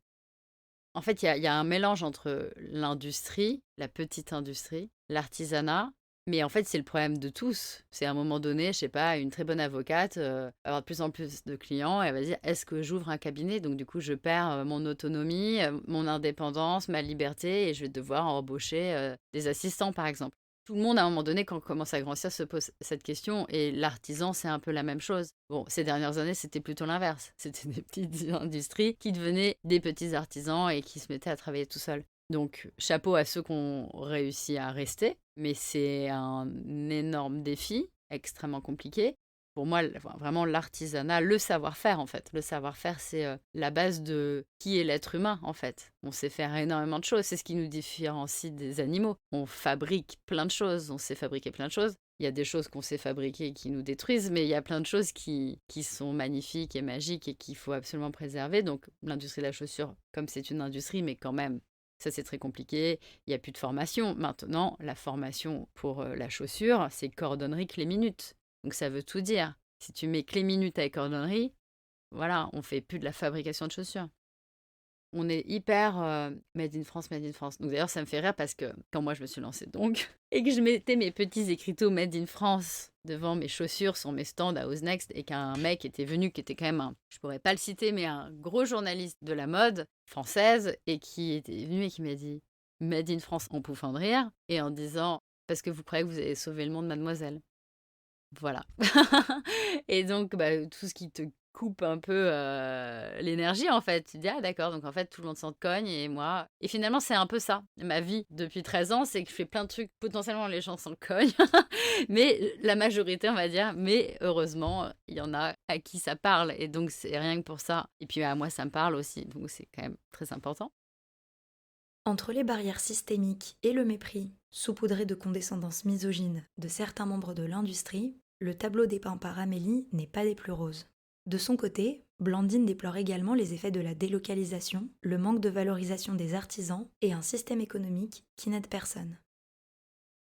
En fait, il y a un mélange entre l'industrie, la petite industrie, l'artisanat Mais en fait, c'est le problème de tous. C'est à un moment donné, je sais pas, une très bonne avocate va avoir de plus en plus de clients et elle va dire est-ce que j'ouvre un cabinet? Donc du coup, je perds mon autonomie, mon indépendance, ma liberté et je vais devoir embaucher des assistants, par exemple. Tout le monde, à un moment donné, quand on commence à grandir, se pose cette question et l'artisan, c'est un peu la même chose. Bon, ces dernières années, c'était plutôt l'inverse. C'était des petites industries qui devenaient des petits artisans et qui se mettaient à travailler tout seuls. Donc, chapeau à ceux qui ont réussi à rester, mais c'est un énorme défi, extrêmement compliqué. Pour moi, vraiment, l'artisanat, le savoir-faire, en fait. Le savoir-faire, c'est la base de qui est l'être humain, en fait. On sait faire énormément de choses. C'est ce qui nous différencie des animaux. On fabrique plein de choses. On sait fabriquer plein de choses. Il y a des choses qu'on sait fabriquer et qui nous détruisent, mais il y a plein de choses qui sont magnifiques et magiques et qu'il faut absolument préserver. Donc, l'industrie de la chaussure, comme c'est une industrie, mais quand même, ça, c'est très compliqué. Il n'y a plus de formation. Maintenant, la formation pour la chaussure, c'est cordonnerie clé minute. Donc, ça veut tout dire. Si tu mets clé minute avec cordonnerie, voilà, on fait plus de la fabrication de chaussures. On est hyper made in France, made in France. Donc d'ailleurs, ça me fait rire parce que quand moi je me suis lancée donc, et que je mettais mes petits écriteaux made in France devant mes chaussures sur mes stands à Who's Next et qu'un mec était venu, qui était quand même je pourrais pas le citer, mais un gros journaliste de la mode française et qui était venu et qui m'a dit made in France en pouffant de rire et en disant parce que vous croyez que vous avez sauvé le monde, mademoiselle. Voilà. Et donc, bah, tout ce qui te coupe un peu l'énergie, en fait. Tu te dis, ah d'accord, donc en fait, tout le monde s'en cogne et moi... Et finalement, c'est un peu ça. Ma vie depuis 13 ans, c'est que je fais plein de trucs, potentiellement les gens s'en cognent. Mais la majorité, on va dire, mais heureusement, il y en a à qui ça parle. Et donc, c'est rien que pour ça. Et puis, à moi, ça me parle aussi. Donc, c'est quand même très important. Entre les barrières systémiques et le mépris, saupoudré de condescendance misogyne de certains membres de l'industrie, le tableau dépeint par Amélie n'est pas des plus roses. De son côté, Blandine déplore également les effets de la délocalisation, le manque de valorisation des artisans et un système économique qui n'aide personne.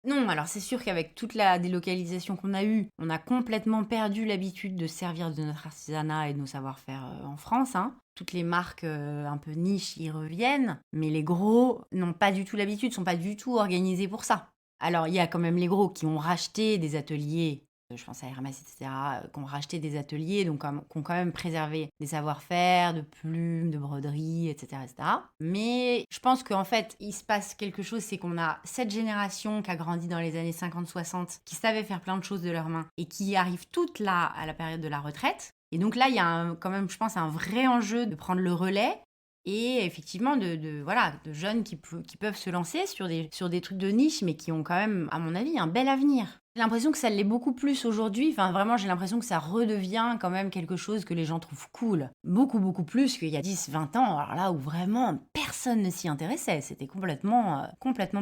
Non, alors c'est sûr qu'avec toute la délocalisation qu'on a eue, on a complètement perdu l'habitude de servir de notre artisanat et de nos savoir-faire en France. Toutes les marques un peu niches y reviennent, mais les gros n'ont pas du tout l'habitude, sont pas du tout organisés pour ça. Alors il y a quand même les gros qui ont racheté des ateliers, je pense à Hermès, etc., qui ont racheté des ateliers, donc qui ont quand même préservé des savoir-faire, de plumes, de broderies, etc., etc. Mais je pense qu'en fait, il se passe quelque chose, c'est qu'on a cette génération qui a grandi dans les années 50-60, qui savait faire plein de choses de leurs mains, et qui arrive toute là à la période de la retraite. Et donc là, il y a quand même, je pense, un vrai enjeu de prendre le relais, et effectivement de jeunes qui peuvent se lancer sur des trucs de niche, mais qui ont quand même, à mon avis, un bel avenir. J'ai l'impression que ça l'est beaucoup plus aujourd'hui. Enfin, vraiment, j'ai l'impression que ça redevient quand même quelque chose que les gens trouvent cool. Beaucoup, beaucoup plus qu'il y a 10-20 ans. Alors là où vraiment personne ne s'y intéressait. C'était complètement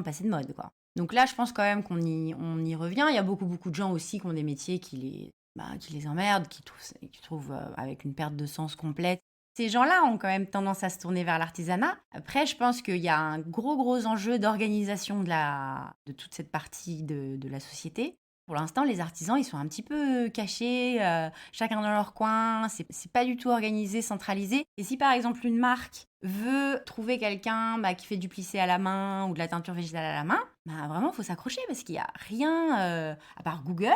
passé de mode, quoi. Donc là, je pense quand même qu'on y revient. Il y a beaucoup, beaucoup de gens aussi qui ont des métiers qui les emmerdent, qui trouvent avec une perte de sens complète. Ces gens-là ont quand même tendance à se tourner vers l'artisanat. Après, je pense qu'il y a un gros enjeu d'organisation de toute cette partie de la société. Pour l'instant, les artisans, ils sont un petit peu cachés, chacun dans leur coin. C'est pas du tout organisé, centralisé. Et si par exemple une marque veut trouver quelqu'un qui fait du plissé à la main ou de la teinture végétale à la main, vraiment, il faut s'accrocher parce qu'il n'y a rien, à part Google.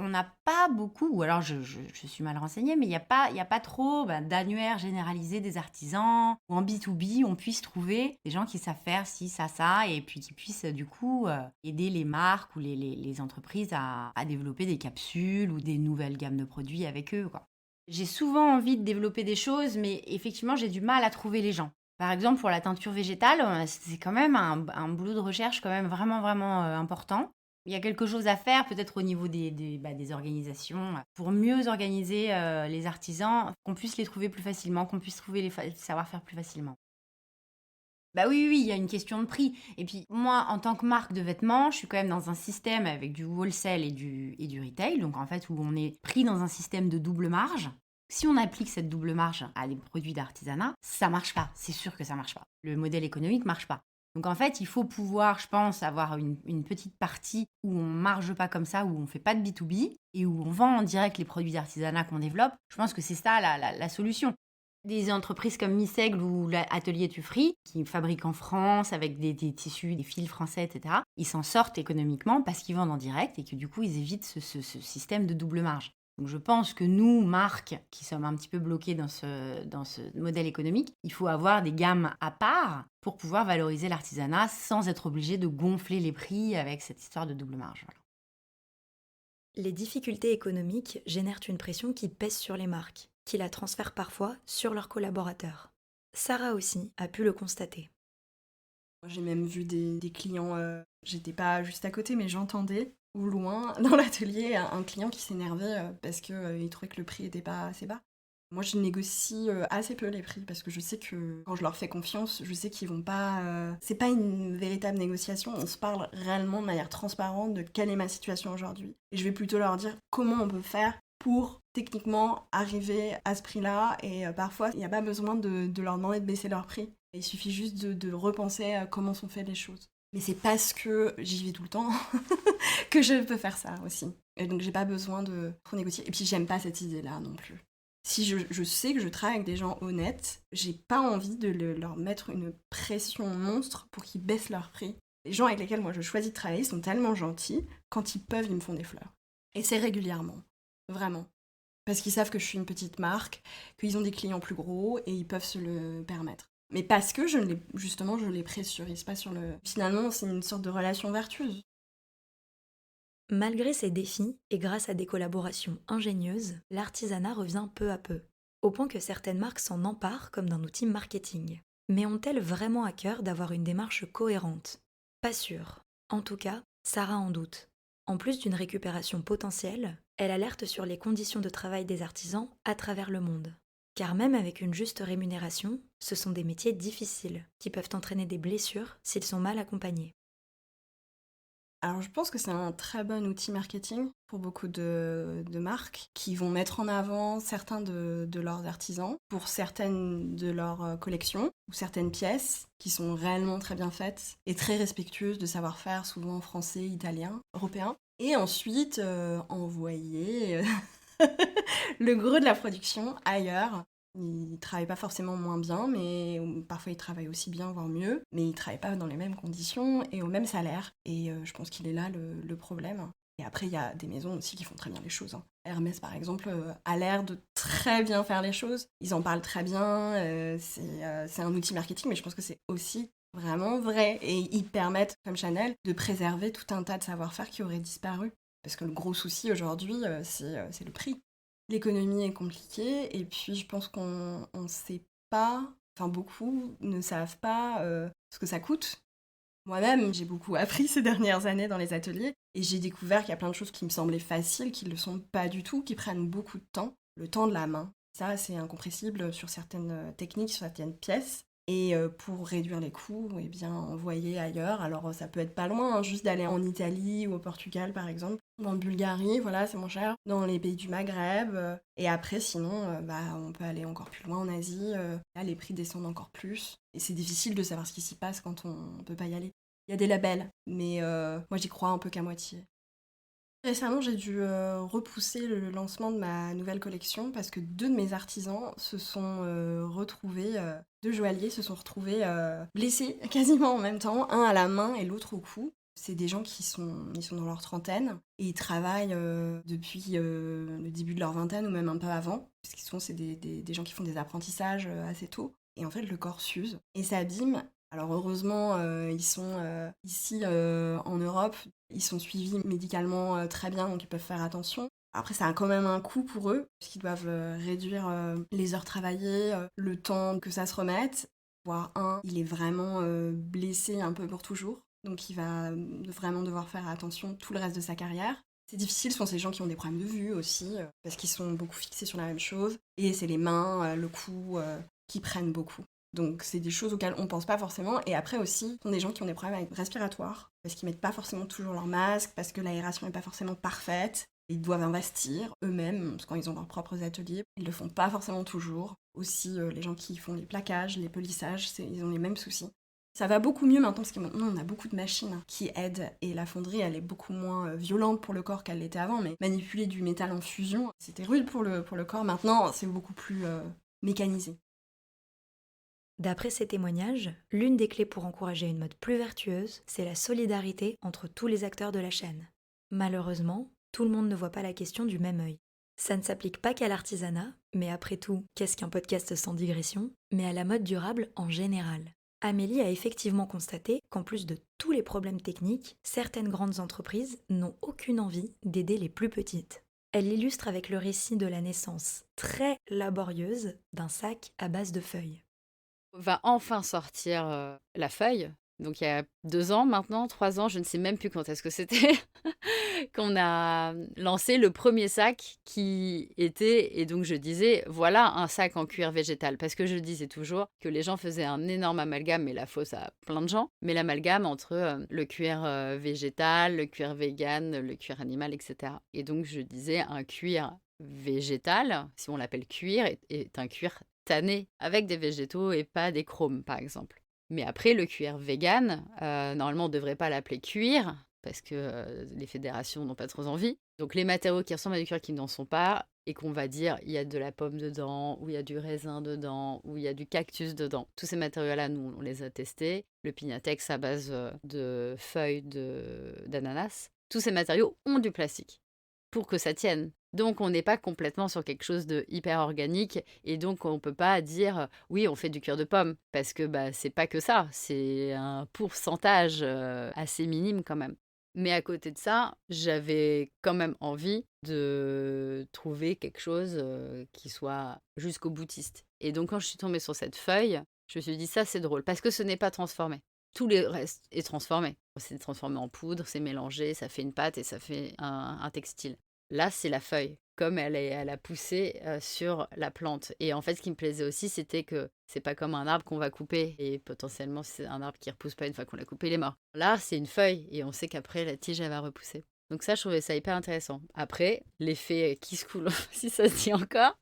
On n'a pas beaucoup, ou alors je suis mal renseignée, mais il n'y a pas trop d'annuaires généralisés des artisans, où en B2B, on puisse trouver des gens qui savent faire ci, ça, et puis qui puissent du coup aider les marques ou les entreprises à développer des capsules ou des nouvelles gammes de produits avec eux, quoi. J'ai souvent envie de développer des choses, mais effectivement, j'ai du mal à trouver les gens. Par exemple, pour la teinture végétale, c'est quand même un boulot de recherche quand même vraiment important. Il y a quelque chose à faire, peut-être au niveau des organisations, pour mieux organiser les artisans, qu'on puisse les trouver plus facilement, qu'on puisse trouver les savoir-faire plus facilement. Oui, il y a une question de prix. Et puis, moi, en tant que marque de vêtements, je suis quand même dans un système avec du wholesale et du retail, donc en fait, où on est pris dans un système de double marge. Si on applique cette double marge à des produits d'artisanat, ça marche pas. C'est sûr que ça marche pas. Le modèle économique marche pas. Donc en fait, il faut pouvoir, je pense, avoir une petite partie où on marge pas comme ça, où on fait pas de B2B et où on vend en direct les produits d'artisanat qu'on développe. Je pense que c'est ça la solution. Des entreprises comme Missègle ou l'Atelier Tuffry, qui fabriquent en France avec des tissus, des fils français, etc., ils s'en sortent économiquement parce qu'ils vendent en direct et que du coup, ils évitent ce système de double marge. Donc je pense que nous, marques, qui sommes un petit peu bloqués dans ce modèle économique, il faut avoir des gammes à part pour pouvoir valoriser l'artisanat sans être obligé de gonfler les prix avec cette histoire de double marge. Voilà. Les difficultés économiques génèrent une pression qui pèse sur les marques, qui la transfèrent parfois sur leurs collaborateurs. Sarah aussi a pu le constater. J'ai même vu des clients, j'étais pas juste à côté, mais j'entendais au loin, dans l'atelier, un client qui s'énervait parce qu'il trouvait que le prix était pas assez bas. Moi, je négocie assez peu les prix parce que je sais que quand je leur fais confiance, je sais qu'ils vont pas. C'est pas une véritable négociation, on se parle réellement de manière transparente de quelle est ma situation aujourd'hui. Et je vais plutôt leur dire comment on peut faire pour techniquement arriver à ce prix-là. Et parfois, il n'y a pas besoin de leur demander de baisser leur prix. Il suffit juste de repenser à comment sont faites les choses. Mais c'est parce que j'y vais tout le temps que je peux faire ça aussi. Et donc, j'ai pas besoin de trop négocier. Et puis, j'aime pas cette idée-là non plus. Si je sais que je travaille avec des gens honnêtes, j'ai pas envie de leur mettre une pression monstre pour qu'ils baissent leur prix. Les gens avec lesquels moi je choisis de travailler sont tellement gentils, quand ils peuvent, ils me font des fleurs. Et c'est régulièrement, vraiment. Parce qu'ils savent que je suis une petite marque, qu'ils ont des clients plus gros et ils peuvent se le permettre. Mais parce que je les pressurise pas sur le... Finalement, c'est une sorte de relation vertueuse. Malgré ces défis, et grâce à des collaborations ingénieuses, l'artisanat revient peu à peu, au point que certaines marques s'en emparent comme d'un outil marketing. Mais ont-elles vraiment à cœur d'avoir une démarche cohérente ? Pas sûr. En tout cas, Sarah en doute. En plus d'une récupération potentielle, elle alerte sur les conditions de travail des artisans à travers le monde. Car même avec une juste rémunération, ce sont des métiers difficiles, qui peuvent entraîner des blessures s'ils sont mal accompagnés. Alors je pense que c'est un très bon outil marketing pour beaucoup de marques qui vont mettre en avant certains de leurs artisans pour certaines de leurs collections ou certaines pièces qui sont réellement très bien faites et très respectueuses de savoir-faire, souvent français, italien, européen. Et ensuite envoyer le gros de la production ailleurs. Ils travaillent pas forcément moins bien, mais parfois ils travaillent aussi bien, voire mieux, mais ils travaillent pas dans les mêmes conditions et au même salaire. Et je pense qu'il est là le problème. Et après, il y a des maisons aussi qui font très bien les choses. Hermès, par exemple, a l'air de très bien faire les choses. Ils en parlent très bien, c'est un outil marketing, mais je pense que c'est aussi vraiment vrai. Et ils permettent, comme Chanel, de préserver tout un tas de savoir-faire qui auraient disparu. Parce que le gros souci aujourd'hui, c'est le prix. L'économie est compliquée et puis je pense qu'on ne sait pas, enfin beaucoup ne savent pas ce que ça coûte. Moi-même, j'ai beaucoup appris ces dernières années dans les ateliers et j'ai découvert qu'il y a plein de choses qui me semblaient faciles, qui ne le sont pas du tout, qui prennent beaucoup de temps, le temps de la main. Ça, c'est incompressible sur certaines techniques, sur certaines pièces. Et pour réduire les coûts, eh bien, envoyer ailleurs. Alors, ça peut être pas loin, juste d'aller en Italie ou au Portugal, par exemple. Ou en Bulgarie, voilà, c'est moins cher. Dans les pays du Maghreb. Et après, sinon, on peut aller encore plus loin en Asie. Là, les prix descendent encore plus. Et c'est difficile de savoir ce qui s'y passe quand on peut pas y aller. Il y a des labels, mais moi, j'y crois un peu qu'à moitié. Récemment, j'ai dû repousser le lancement de ma nouvelle collection parce que 2 de mes artisans se sont retrouvés, 2 joailliers se sont retrouvés blessés quasiment en même temps, un à la main et l'autre au cou. C'est des gens ils sont dans leur trentaine et ils travaillent depuis le début de leur vingtaine ou même un peu avant, parce qu'ils c'est des gens qui font des apprentissages assez tôt. Et en fait, le corps s'use et s'abîme. Alors heureusement, ils sont ici en Europe, ils sont suivis médicalement très bien, donc ils peuvent faire attention. Après, ça a quand même un coût pour eux, puisqu'ils doivent réduire les heures travaillées, le temps que ça se remette. Voire il est vraiment blessé un peu pour toujours, donc il va vraiment devoir faire attention tout le reste de sa carrière. C'est difficile, ce sont ces gens qui ont des problèmes de vue aussi, parce qu'ils sont beaucoup fixés sur la même chose. Et c'est les mains, le cou, qui prennent beaucoup. Donc c'est des choses auxquelles on pense pas forcément. Et après aussi, ce sont des gens qui ont des problèmes respiratoires, parce qu'ils mettent pas forcément toujours leur masque, parce que l'aération est pas forcément parfaite. Ils doivent investir eux-mêmes, parce que quand ils ont leurs propres ateliers, ils le font pas forcément toujours. Aussi, les gens qui font les plaquages, les polissages, ils ont les mêmes soucis. Ça va beaucoup mieux maintenant, parce que maintenant on a beaucoup de machines qui aident, et la fonderie elle est beaucoup moins violente pour le corps qu'elle l'était avant, mais manipuler du métal en fusion, c'était rude pour le corps. Maintenant c'est beaucoup plus mécanisé. D'après ces témoignages, l'une des clés pour encourager une mode plus vertueuse, c'est la solidarité entre tous les acteurs de la chaîne. Malheureusement, tout le monde ne voit pas la question du même œil. Ça ne s'applique pas qu'à l'artisanat, mais après tout, qu'est-ce qu'un podcast sans digression, mais à la mode durable en général. Amélie a effectivement constaté qu'en plus de tous les problèmes techniques, certaines grandes entreprises n'ont aucune envie d'aider les plus petites. Elle l'illustre avec le récit de la naissance très laborieuse d'un sac à base de feuilles. Va enfin sortir la feuille. Donc il y a 2 ans maintenant, 3 ans, je ne sais même plus quand est-ce que c'était, qu'on a lancé le premier sac qui était, et donc je disais, voilà un sac en cuir végétal. Parce que je disais toujours que les gens faisaient un énorme amalgame, mais la fausse à plein de gens, mais l'amalgame entre le cuir végétal, le cuir vegan, le cuir animal, etc. Et donc je disais un cuir végétal, si on l'appelle cuir, est un cuir tanné avec des végétaux et pas des chromes, par exemple. Mais après, le cuir vegan, normalement, on ne devrait pas l'appeler cuir, parce que les fédérations n'ont pas trop envie. Donc les matériaux qui ressemblent à du cuir qui n'en sont pas, et qu'on va dire, il y a de la pomme dedans, ou il y a du raisin dedans, ou il y a du cactus dedans. Tous ces matériaux-là, nous, on les a testés. Le Pignatex à base de feuilles d'ananas. Tous ces matériaux ont du plastique pour que ça tienne. Donc on n'est pas complètement sur quelque chose de hyper organique et donc on peut pas dire oui on fait du cuir de pomme parce que c'est pas que ça, c'est un pourcentage assez minime quand même. Mais à côté de ça, j'avais quand même envie de trouver quelque chose qui soit jusqu'au boutiste. Et donc quand je suis tombée sur cette feuille, je me suis dit ça c'est drôle parce que ce n'est pas transformé. Tout le reste est transformé. C'est transformé en poudre, c'est mélangé, ça fait une pâte et ça fait un textile. Là, c'est la feuille, comme elle a poussé sur la plante. Et en fait, ce qui me plaisait aussi, c'était que c'est pas comme un arbre qu'on va couper. Et potentiellement, c'est un arbre qui repousse pas une fois qu'on l'a coupé, il est mort. Là, c'est une feuille et on sait qu'après, la tige, elle va repousser. Donc ça, je trouvais ça hyper intéressant. Après, l'effet qui se coule, si ça se dit encore,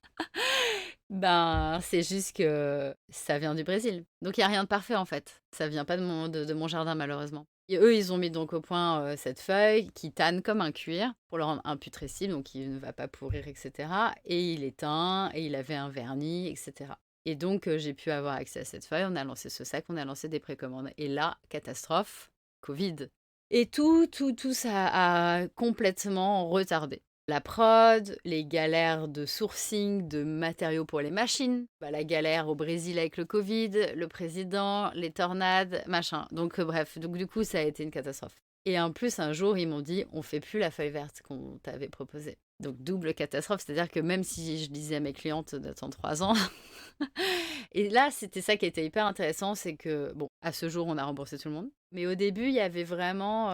c'est juste que ça vient du Brésil. Donc il n'y a rien de parfait en fait. Ça vient pas de mon jardin malheureusement. Et eux, ils ont mis donc au point cette feuille qui tanne comme un cuir pour le rendre imputrescible, donc il ne va pas pourrir, etc. Et il est teint, et il avait un vernis, etc. Et donc j'ai pu avoir accès à cette feuille, on a lancé ce sac, on a lancé des précommandes. Et là, catastrophe, Covid. Et tout ça a complètement retardé. La prod, les galères de sourcing, de matériaux pour les machines, la galère au Brésil avec le Covid, le président, les tornades, machin. Donc bref, du coup ça a été une catastrophe. Et en plus un jour ils m'ont dit on fait plus la feuille verte qu'on t'avait proposée. Donc double catastrophe, c'est-à-dire que même si je disais à mes clientes d'attendre 3 ans, et là c'était ça qui était hyper intéressant, c'est que bon, à ce jour on a remboursé tout le monde, mais au début il y avait vraiment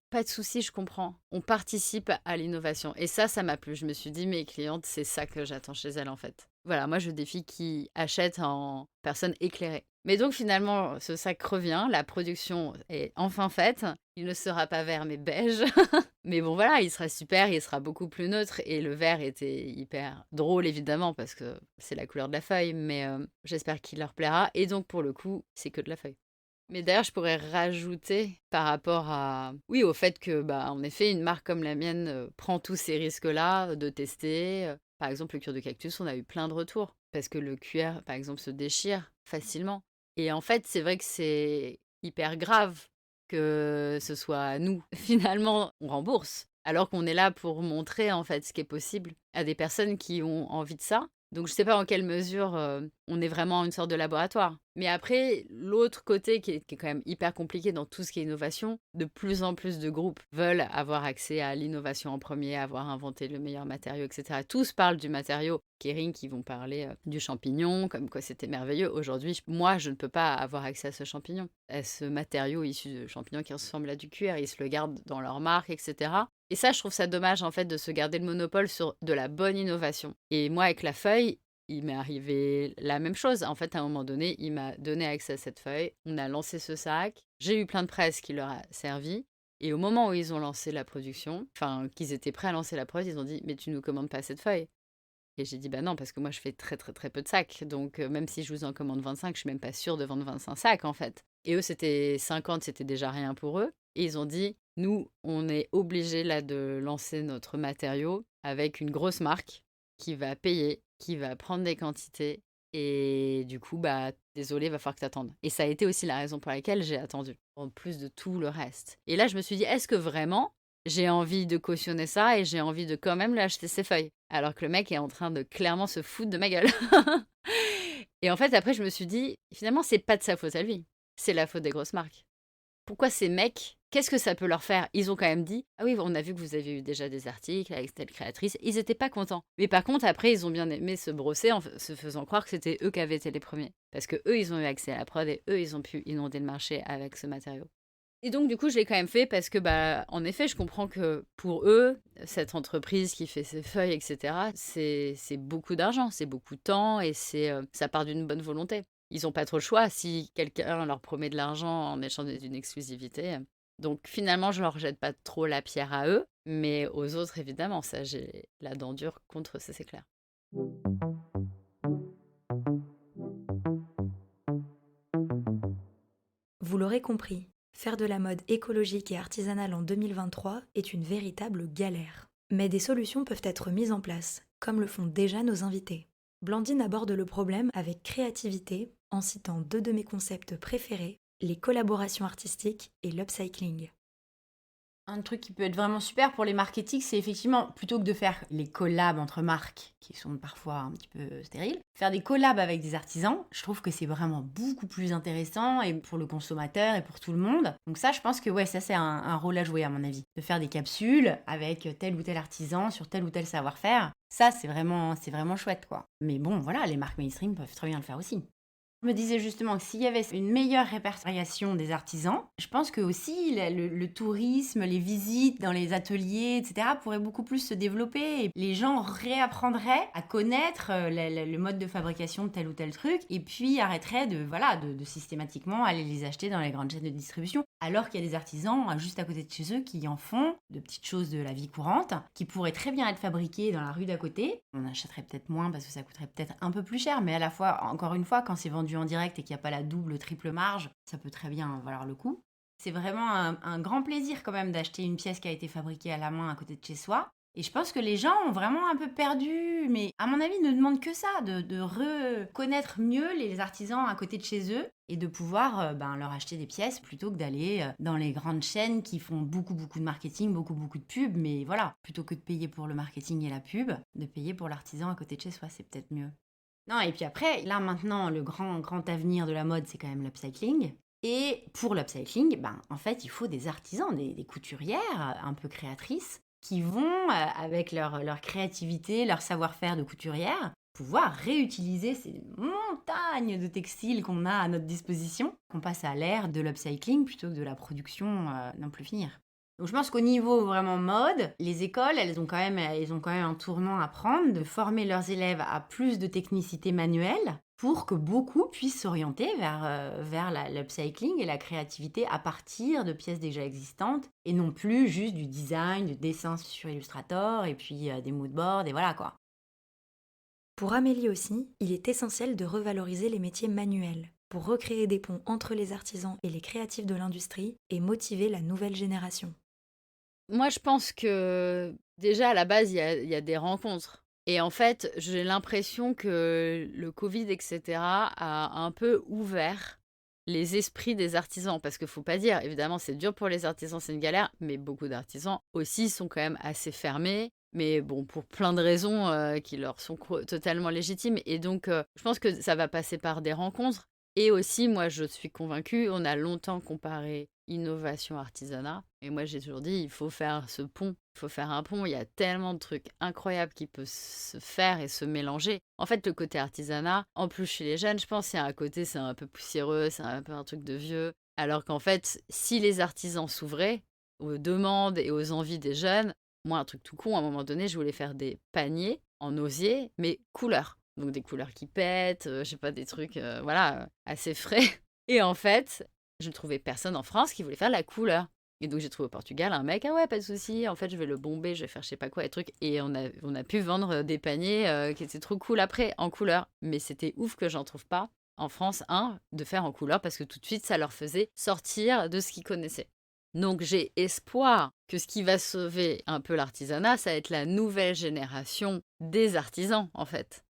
pas de souci, je comprends. On participe à l'innovation et ça m'a plu. Je me suis dit mes clientes c'est ça que j'attends chez elles en fait. Voilà, moi je veux des filles qui achètent en personnes éclairées. Mais donc finalement, ce sac revient, la production est enfin faite. Il ne sera pas vert mais beige. Mais bon voilà, il sera super, il sera beaucoup plus neutre. Et le vert était hyper drôle évidemment parce que c'est la couleur de la feuille. Mais j'espère qu'il leur plaira. Et donc pour le coup, c'est que de la feuille. Mais d'ailleurs, je pourrais rajouter par rapport à, oui, au fait que, en effet, une marque comme la mienne prend tous ces risques-là de tester. Par exemple, le cuir de cactus, on a eu plein de retours parce que le cuir, par exemple, se déchire facilement. Et en fait, c'est vrai que c'est hyper grave que ce soit nous. Finalement, on rembourse. Alors qu'on est là pour montrer en fait ce qui est possible à des personnes qui ont envie de ça. Donc je ne sais pas en quelle mesure on est vraiment une sorte de laboratoire. Mais après, l'autre côté qui est quand même hyper compliqué dans tout ce qui est innovation, de plus en plus de groupes veulent avoir accès à l'innovation en premier, avoir inventé le meilleur matériau, etc. Tous parlent du matériau. Kering qui vont parler du champignon, comme quoi c'était merveilleux. Aujourd'hui, moi, je ne peux pas avoir accès à ce champignon, à ce matériau issu de champignons qui ressemble à du cuir. Ils se le gardent dans leur marque, etc. Et ça, je trouve ça dommage, en fait, de se garder le monopole sur de la bonne innovation. Et moi, avec la feuille, il m'est arrivé la même chose. En fait, à un moment donné, il m'a donné accès à cette feuille. On a lancé ce sac. J'ai eu plein de presse qui leur a servi. Et au moment où ils ont lancé la production, enfin, qu'ils étaient prêts à lancer la prod, ils ont dit « Mais tu nous commandes pas cette feuille ?» Et j'ai dit « Bah non, parce que moi, je fais très, très, très peu de sacs. Donc, même si je vous en commande 25, je suis même pas sûre de vendre 25 sacs, en fait. » Et eux, c'était 50, c'était déjà rien pour eux. Et ils ont dit « Nous, on est obligés là de lancer notre matériau avec une grosse marque qui va payer, qui va prendre des quantités Et du coup, désolé, va falloir que t'attendes. Et ça a été aussi la raison pour laquelle j'ai attendu, en plus de tout le reste. Et là, je me suis dit, est-ce que vraiment j'ai envie de cautionner ça et j'ai envie de quand même lui acheter ses feuilles? Alors que le mec est en train de clairement se foutre de ma gueule. Et en fait, après, je me suis dit, finalement, c'est pas de sa faute à lui. C'est la faute des grosses marques. Pourquoi ces mecs, qu'est-ce que ça peut leur faire? Ils ont quand même dit, ah oui, on a vu que vous avez eu déjà des articles avec telle créatrice. Ils n'étaient pas contents. Mais par contre, après, ils ont bien aimé se brosser en se faisant croire que c'était eux qui avaient été les premiers. Parce que eux, ils ont eu accès à la prod et eux, ils ont pu inonder le marché avec ce matériau. Et donc, du coup, je l'ai quand même fait parce que, en effet, je comprends que pour eux, cette entreprise qui fait ses feuilles, etc., c'est beaucoup d'argent, c'est beaucoup de temps et ça part d'une bonne volonté. Ils n'ont pas trop le choix si quelqu'un leur promet de l'argent en échange d'une exclusivité. Donc, finalement, je leur jette pas trop la pierre à eux, mais aux autres, évidemment, ça, j'ai la dent dure contre ça, c'est clair. Vous l'aurez compris, faire de la mode écologique et artisanale en 2023 est une véritable galère. Mais des solutions peuvent être mises en place, comme le font déjà nos invités. Blandine aborde le problème avec créativité en citant 2 de mes concepts préférés, les collaborations artistiques et l'upcycling. Un truc qui peut être vraiment super pour les marketing, c'est effectivement, plutôt que de faire les collabs entre marques, qui sont parfois un petit peu stériles, faire des collabs avec des artisans, je trouve que c'est vraiment beaucoup plus intéressant et pour le consommateur et pour tout le monde. Donc ça, je pense que ça c'est un rôle à jouer à mon avis. De faire des capsules avec tel ou tel artisan sur tel ou tel savoir-faire, ça c'est vraiment chouette quoi. Mais bon, voilà, les marques mainstream peuvent très bien le faire aussi. Je me disais justement que s'il y avait une meilleure répertoriation des artisans, je pense que aussi le tourisme, les visites dans les ateliers, etc. pourraient beaucoup plus se développer. Et les gens réapprendraient à connaître le mode de fabrication de tel ou tel truc et puis arrêteraient de systématiquement aller les acheter dans les grandes chaînes de distribution. Alors qu'il y a des artisans juste à côté de chez eux qui en font de petites choses de la vie courante, qui pourraient très bien être fabriquées dans la rue d'à côté. On achèterait peut-être moins parce que ça coûterait peut-être un peu plus cher, mais à la fois, encore une fois, quand c'est vendu en direct et qu'il n'y a pas la double, triple marge, ça peut très bien valoir le coup. C'est vraiment un grand plaisir quand même d'acheter une pièce qui a été fabriquée à la main à côté de chez soi. Et je pense que les gens ont vraiment un peu perdu, mais à mon avis, ne demandent que ça, de reconnaître mieux les artisans à côté de chez eux et de pouvoir leur acheter des pièces plutôt que d'aller dans les grandes chaînes qui font beaucoup de marketing, beaucoup de pubs. Mais voilà, plutôt que de payer pour le marketing et la pub, de payer pour l'artisan à côté de chez soi, c'est peut-être mieux. Non, et puis après, là maintenant, le grand avenir de la mode, c'est quand même l'upcycling. Et pour l'upcycling, en fait, il faut des artisans, des couturières un peu créatrices qui vont, avec leur créativité, leur savoir-faire de couturière, pouvoir réutiliser ces montagnes de textiles qu'on a à notre disposition, qu'on passe à l'ère de l'upcycling plutôt que de la production n'en plus finir. Donc je pense qu'au niveau vraiment mode, les écoles, elles ont quand même un tournant à prendre, de former leurs élèves à plus de technicité manuelle pour que beaucoup puissent s'orienter vers l'upcycling et la créativité à partir de pièces déjà existantes et non plus juste du design, du dessin sur Illustrator et puis des moodboards et voilà quoi. Pour Amélie aussi, il est essentiel de revaloriser les métiers manuels pour recréer des ponts entre les artisans et les créatifs de l'industrie et motiver la nouvelle génération. Moi, je pense que déjà, à la base, il y a des rencontres. Et en fait, j'ai l'impression que le Covid, etc., a un peu ouvert les esprits des artisans. Parce qu'il ne faut pas dire, évidemment, c'est dur pour les artisans, c'est une galère, mais beaucoup d'artisans aussi sont quand même assez fermés. Mais bon, pour plein de raisons qui leur sont totalement légitimes. Et donc, je pense que ça va passer par des rencontres. Et aussi, moi, je suis convaincue, on a longtemps comparé innovation, artisanat. Et moi, j'ai toujours dit, il faut faire ce pont. Il faut faire un pont. Il y a tellement de trucs incroyables qui peuvent se faire et se mélanger. En fait, le côté artisanat, en plus chez les jeunes, je pense qu'il y a un côté, c'est un peu poussiéreux, c'est un peu un truc de vieux. Alors qu'en fait, si les artisans s'ouvraient aux demandes et aux envies des jeunes, moi, un truc tout con, à un moment donné, je voulais faire des paniers en osier, mais couleurs. Donc des couleurs qui pètent, je sais pas, des trucs assez frais. Et en fait, je ne trouvais personne en France qui voulait faire la couleur. Et donc j'ai trouvé au Portugal un mec, ah ouais, pas de souci, en fait je vais le bomber, je vais faire je sais pas quoi, des trucs. Et on a pu vendre des paniers qui étaient trop cool après, en couleur. Mais c'était ouf que j'en trouve pas en France, de faire en couleur, parce que tout de suite ça leur faisait sortir de ce qu'ils connaissaient. Donc j'ai espoir que ce qui va sauver un peu l'artisanat, ça va être la nouvelle génération des artisans en fait.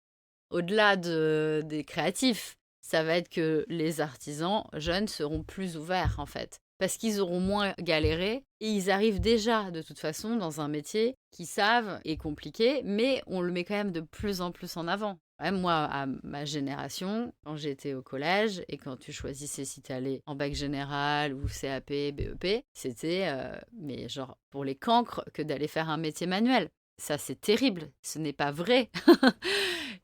Au-delà des créatifs, ça va être que les artisans jeunes seront plus ouverts en fait. Parce qu'ils auront moins galéré et ils arrivent déjà de toute façon dans un métier qu'ils savent est compliqué, mais on le met quand même de plus en plus en avant. Ouais, moi, à ma génération, quand j'étais au collège et quand tu choisissais si tu allais en bac général ou CAP, BEP, c'était mais genre pour les cancres que d'aller faire un métier manuel. Ça, c'est terrible. Ce n'est pas vrai.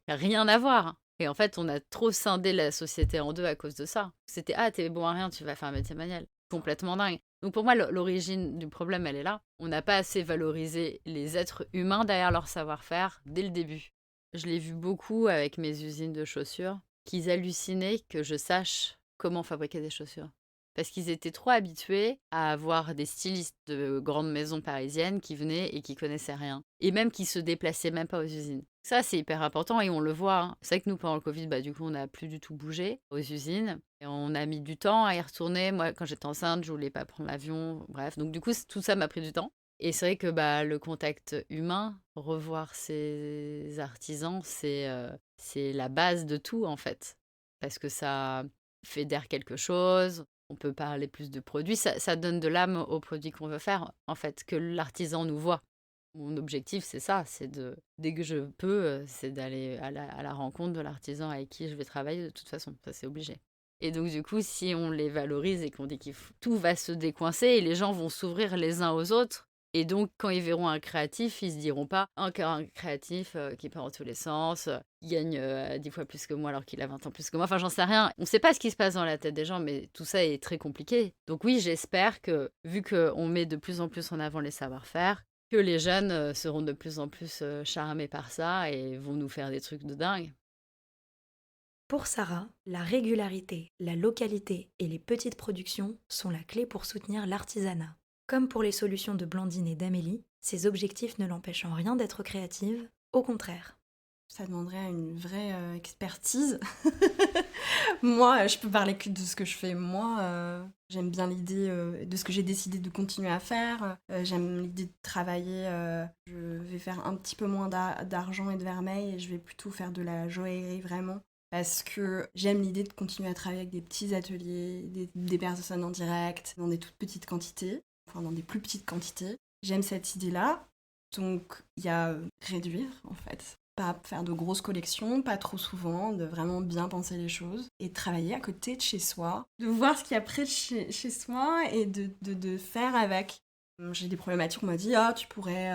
Y a rien à voir. Et en fait, on a trop scindé la société en deux à cause de ça. C'était ah, t'es bon à rien, tu vas faire un métier manuel. Complètement dingue. Donc pour moi, l'origine du problème, elle est là. On n'a pas assez valorisé les êtres humains derrière leur savoir-faire dès le début. Je l'ai vu beaucoup avec mes usines de chaussures, qu'ils hallucinaient que je sache comment fabriquer des chaussures. Parce qu'ils étaient trop habitués à avoir des stylistes de grandes maisons parisiennes qui venaient et qui connaissaient rien. Et même qui se déplaçaient même pas aux usines. Ça, c'est hyper important et on le voit. Hein. C'est vrai que nous, pendant le Covid, du coup, on n'a plus du tout bougé aux usines. Et on a mis du temps à y retourner. Moi, quand j'étais enceinte, je voulais pas prendre l'avion. Bref, donc du coup, tout ça m'a pris du temps. Et c'est vrai que le contact humain, revoir ces artisans, c'est la base de tout, en fait. Parce que ça fédère quelque chose, on peut parler plus de produits, ça donne de l'âme aux produits qu'on veut faire, en fait, que l'artisan nous voit. Mon objectif, c'est ça, dès que je peux, c'est d'aller à la rencontre de l'artisan avec qui je vais travailler de toute façon, ça c'est obligé. Et donc du coup, si on les valorise et qu'on dit que tout va se décoincer et les gens vont s'ouvrir les uns aux autres, et donc quand ils verront un créatif, ils se diront pas encore un créatif qui part en tous les sens, qui gagne 10 fois plus que moi alors qu'il a 20 ans plus que moi, enfin j'en sais rien. On sait pas ce qui se passe dans la tête des gens, mais tout ça est très compliqué. Donc oui, j'espère que, vu qu'on met de plus en plus en avant les savoir-faire, que les jeunes seront de plus en plus charmés par ça et vont nous faire des trucs de dingue. Pour Sarah, la régularité, la localité et les petites productions sont la clé pour soutenir l'artisanat. Comme pour les solutions de Blandine et d'Amélie, ces objectifs ne l'empêchent en rien d'être créative, au contraire. Ça demanderait une vraie expertise. Moi, je peux parler que de ce que je fais. Moi, j'aime bien l'idée de ce que j'ai décidé de continuer à faire. J'aime l'idée de travailler. Je vais faire un petit peu moins d'argent et de vermeil et je vais plutôt faire de la joaillerie vraiment. Parce que j'aime l'idée de continuer à travailler avec des petits ateliers, des personnes en direct, dans des toutes petites quantités, enfin dans des plus petites quantités. J'aime cette idée-là. Donc, il y a réduire, en fait. Pas faire de grosses collections, pas trop souvent, de vraiment bien penser les choses et de travailler à côté de chez soi, de voir ce qu'il y a près de chez soi et de faire avec. J'ai des problématiques, on m'a dit tu pourrais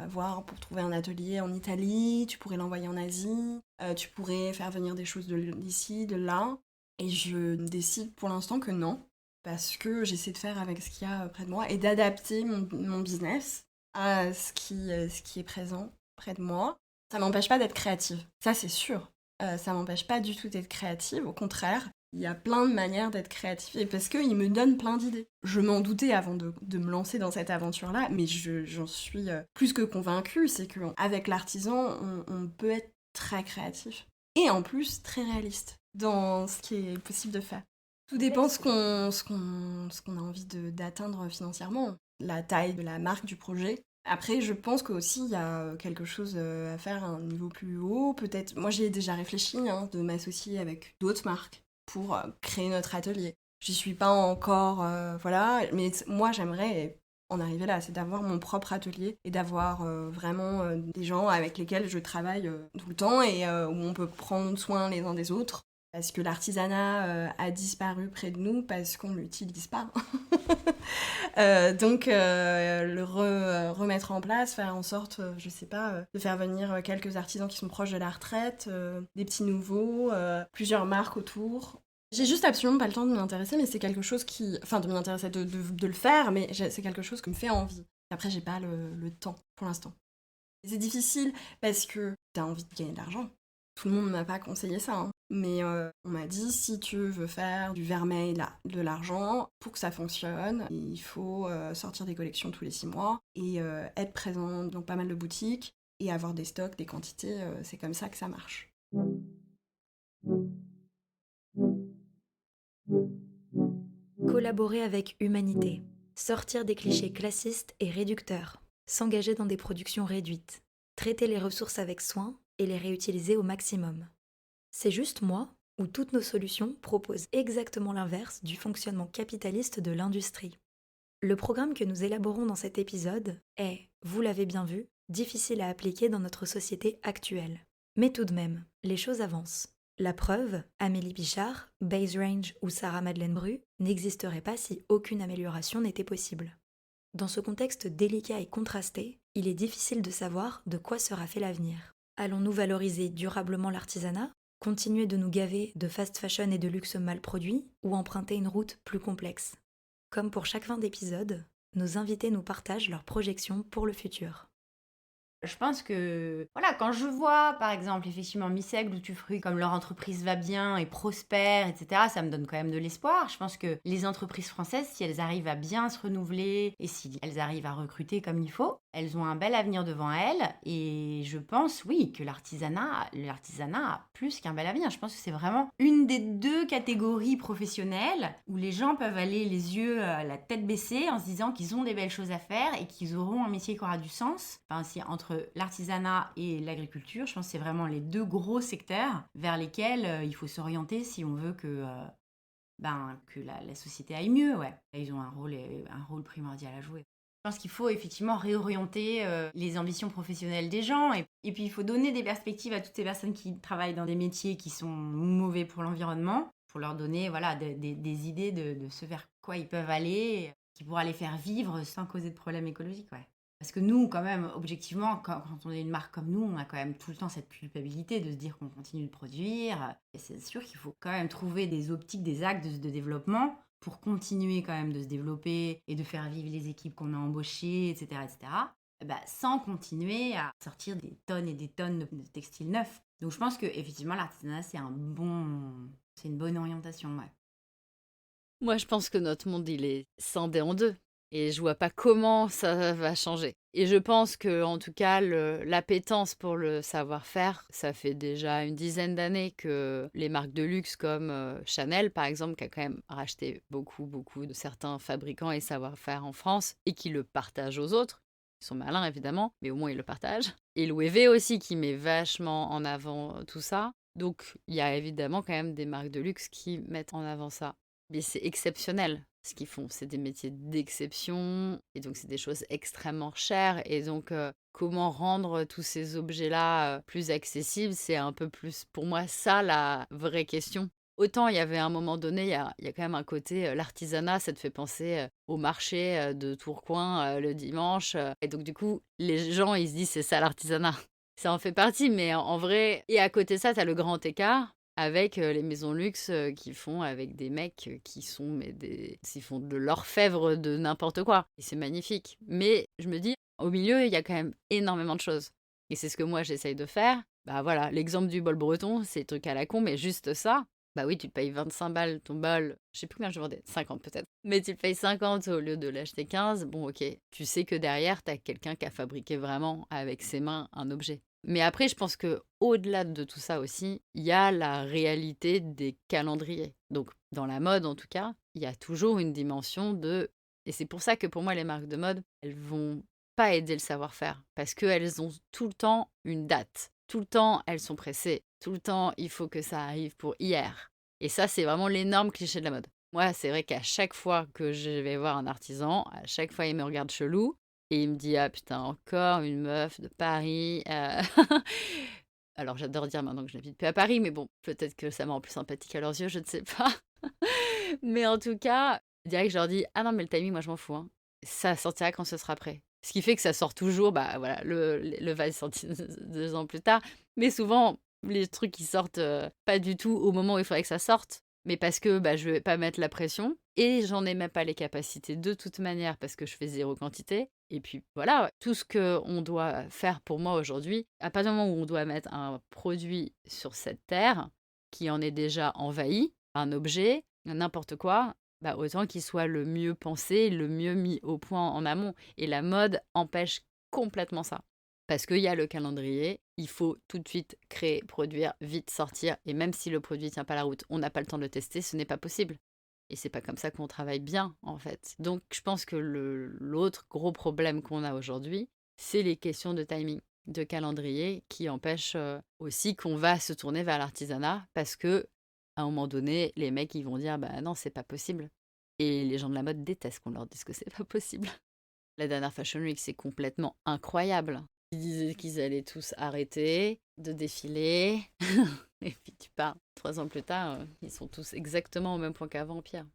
voir pour trouver un atelier en Italie, tu pourrais l'envoyer en Asie, tu pourrais faire venir des choses d'ici, de là. Et je décide pour l'instant que non, parce que j'essaie de faire avec ce qu'il y a près de moi et d'adapter mon business à ce qui est présent près de moi. Ça m'empêche pas d'être créative, ça c'est sûr. Ça m'empêche pas du tout d'être créative, au contraire. Il y a plein de manières d'être créative et parce qu'il me donne plein d'idées. Je m'en doutais avant de me lancer dans cette aventure-là, mais j'en suis plus que convaincue. C'est qu'avec l'artisan, on peut être très créatif et en plus très réaliste dans ce qui est possible de faire. Tout dépend ce qu'on a envie d'atteindre financièrement, la taille de la marque, du projet. Après, je pense qu'aussi, il y a quelque chose à faire à un niveau plus haut. Peut-être, moi j'ai déjà réfléchi de m'associer avec d'autres marques pour créer notre atelier. J'y suis pas encore, voilà, mais moi j'aimerais en arriver là, c'est d'avoir mon propre atelier et d'avoir vraiment des gens avec lesquels je travaille tout le temps et où on peut prendre soin les uns des autres. Parce que l'artisanat a disparu près de nous parce qu'on ne l'utilise pas. Donc le remettre en place, faire en sorte, je sais pas, de faire venir quelques artisans qui sont proches de la retraite, des petits nouveaux, plusieurs marques autour. J'ai juste absolument pas le temps de m'y intéresser, mais c'est quelque chose qui... Enfin, de m'y intéresser, de le faire, mais c'est quelque chose qui me fait envie. Après, j'ai pas le temps, pour l'instant. Et c'est difficile parce que t'as envie de gagner de l'argent. Tout le monde m'a pas conseillé ça, mais on m'a dit, si tu veux faire du vermeil, de l'argent, pour que ça fonctionne, il faut sortir des collections tous les 6 mois et être présent dans pas mal de boutiques et avoir des stocks, des quantités, c'est comme ça que ça marche. Collaborer avec humanité, sortir des clichés classistes et réducteurs, s'engager dans des productions réduites, traiter les ressources avec soin et les réutiliser au maximum. C'est juste moi ou toutes nos solutions proposent exactement l'inverse du fonctionnement capitaliste de l'industrie. Le programme que nous élaborons dans cet épisode est, vous l'avez bien vu, difficile à appliquer dans notre société actuelle. Mais tout de même, les choses avancent. La preuve, Amélie Pichard, Base Range ou Sarah Madeleine Bru n'existeraient pas si aucune amélioration n'était possible. Dans ce contexte délicat et contrasté, il est difficile de savoir de quoi sera fait l'avenir. Allons-nous valoriser durablement l'artisanat, continuer de nous gaver de fast fashion et de luxe mal produit, ou emprunter une route plus complexe ? Comme pour chaque fin d'épisode, nos invités nous partagent leurs projections pour le futur. Je pense que, voilà, quand je vois, par exemple, effectivement, Miss Aigle ou Tufruit, comme leur entreprise va bien et prospère, etc., ça me donne quand même de l'espoir. Je pense que les entreprises françaises, si elles arrivent à bien se renouveler et si elles arrivent à recruter comme il faut, elles ont un bel avenir devant elles. Et je pense, oui, que l'artisanat a plus qu'un bel avenir. Je pense que c'est vraiment une des deux catégories professionnelles où les gens peuvent aller les yeux, la tête baissée, en se disant qu'ils ont des belles choses à faire et qu'ils auront un métier qui aura du sens. Enfin, si entre l'artisanat et l'agriculture, je pense que c'est vraiment les deux gros secteurs vers lesquels il faut s'orienter si on veut que la société aille mieux. Ouais. Ils ont un rôle primordial à jouer. Je pense qu'il faut effectivement réorienter les ambitions professionnelles des gens et puis il faut donner des perspectives à toutes ces personnes qui travaillent dans des métiers qui sont mauvais pour l'environnement, pour leur donner des idées de ce vers quoi ils peuvent aller, qui pourra les faire vivre sans causer de problèmes écologiques. Ouais. Parce que nous, quand même, objectivement, quand on est une marque comme nous, on a quand même tout le temps cette culpabilité de se dire qu'on continue de produire. Et c'est sûr qu'il faut quand même trouver des optiques, des axes de développement pour continuer quand même de se développer et de faire vivre les équipes qu'on a embauchées, etc., sans continuer à sortir des tonnes et des tonnes de textiles neufs. Donc je pense qu'effectivement, l'artisanat, c'est une bonne orientation. Ouais. Moi, je pense que notre monde, il est scindé en deux. Et je vois pas comment ça va changer. Et je pense que, en tout cas, l'appétence pour le savoir-faire, ça fait déjà une dizaine d'années que les marques de luxe comme Chanel, par exemple, qui a quand même racheté beaucoup, beaucoup de certains fabricants et savoir-faire en France, et qui le partagent aux autres. Ils sont malins, évidemment, mais au moins ils le partagent. Et Louis V aussi, qui met vachement en avant tout ça. Donc, il y a évidemment quand même des marques de luxe qui mettent en avant ça. Mais c'est exceptionnel ce qu'ils font. C'est des métiers d'exception et donc c'est des choses extrêmement chères. Et donc, comment rendre tous ces objets-là plus accessibles, c'est un peu plus pour moi ça la vraie question. Autant il y avait à un moment donné, il y a quand même un côté, l'artisanat, ça te fait penser au marché de Tourcoing le dimanche. Et donc du coup, les gens, ils se disent c'est ça l'artisanat. Ça en fait partie, mais en vrai, et à côté de ça, tu as le grand écart avec les maisons luxe qui font avec des mecs qui sont ils font de l'orfèvre de n'importe quoi. Et c'est magnifique. Mais je me dis, au milieu, il y a quand même énormément de choses. Et c'est ce que moi, j'essaye de faire. Bah voilà, l'exemple du bol breton, c'est truc à la con, mais juste ça. Bah oui, tu te payes 25 balles ton bol. Je sais plus combien je vendais, 50 peut-être. Mais tu le payes 50 au lieu de l'acheter 15. Bon, ok. Tu sais que derrière, tu as quelqu'un qui a fabriqué vraiment avec ses mains un objet. Mais après, je pense que au-delà de tout ça aussi, il y a la réalité des calendriers. Donc, dans la mode, en tout cas, il y a toujours une dimension de... Et c'est pour ça que pour moi, les marques de mode, elles vont pas aider le savoir-faire. Parce qu'elles ont tout le temps une date. Tout le temps, elles sont pressées. Tout le temps, il faut que ça arrive pour hier. Et ça, c'est vraiment l'énorme cliché de la mode. Moi, c'est vrai qu'à chaque fois que je vais voir un artisan, à chaque fois, il me regarde chelou. Et il me dit, ah putain, encore une meuf de Paris. Alors j'adore dire maintenant que je n'habite plus à Paris, mais bon, peut-être que ça me rend plus sympathique à leurs yeux, je ne sais pas. Mais en tout cas, direct, je leur dis, ah non, mais le timing, moi je m'en fous. Hein. Ça sortira quand ce sera prêt. Ce qui fait que ça sort toujours, bah voilà, le vase est sorti 2 ans plus tard. Mais souvent, les trucs qui sortent pas du tout au moment où il faudrait que ça sorte. Mais parce que je vais pas mettre la pression. Et j'en ai même pas les capacités de toute manière parce que je fais 0 quantité. Et puis voilà, tout ce qu'on doit faire pour moi aujourd'hui, à partir du moment où on doit mettre un produit sur cette terre qui en est déjà envahi, un objet, n'importe quoi, autant qu'il soit le mieux pensé, le mieux mis au point en amont. Et la mode empêche complètement ça. Parce qu'il y a le calendrier, il faut tout de suite créer, produire, vite sortir. Et même si le produit ne tient pas la route, on n'a pas le temps de le tester, ce n'est pas possible. Et c'est pas comme ça qu'on travaille bien, en fait. Donc, je pense que l'autre gros problème qu'on a aujourd'hui, c'est les questions de timing. de calendrier qui empêchent aussi qu'on va se tourner vers l'artisanat parce que à un moment donné, les mecs ils vont dire bah non, c'est pas possible. Et les gens de la mode détestent qu'on leur dise que c'est pas possible. La dernière Fashion Week, c'est complètement incroyable. Ils disaient qu'ils allaient tous arrêter de défiler. Et puis tu pars. 3 ans plus tard, ils sont tous exactement au même point qu'avant, Pierre.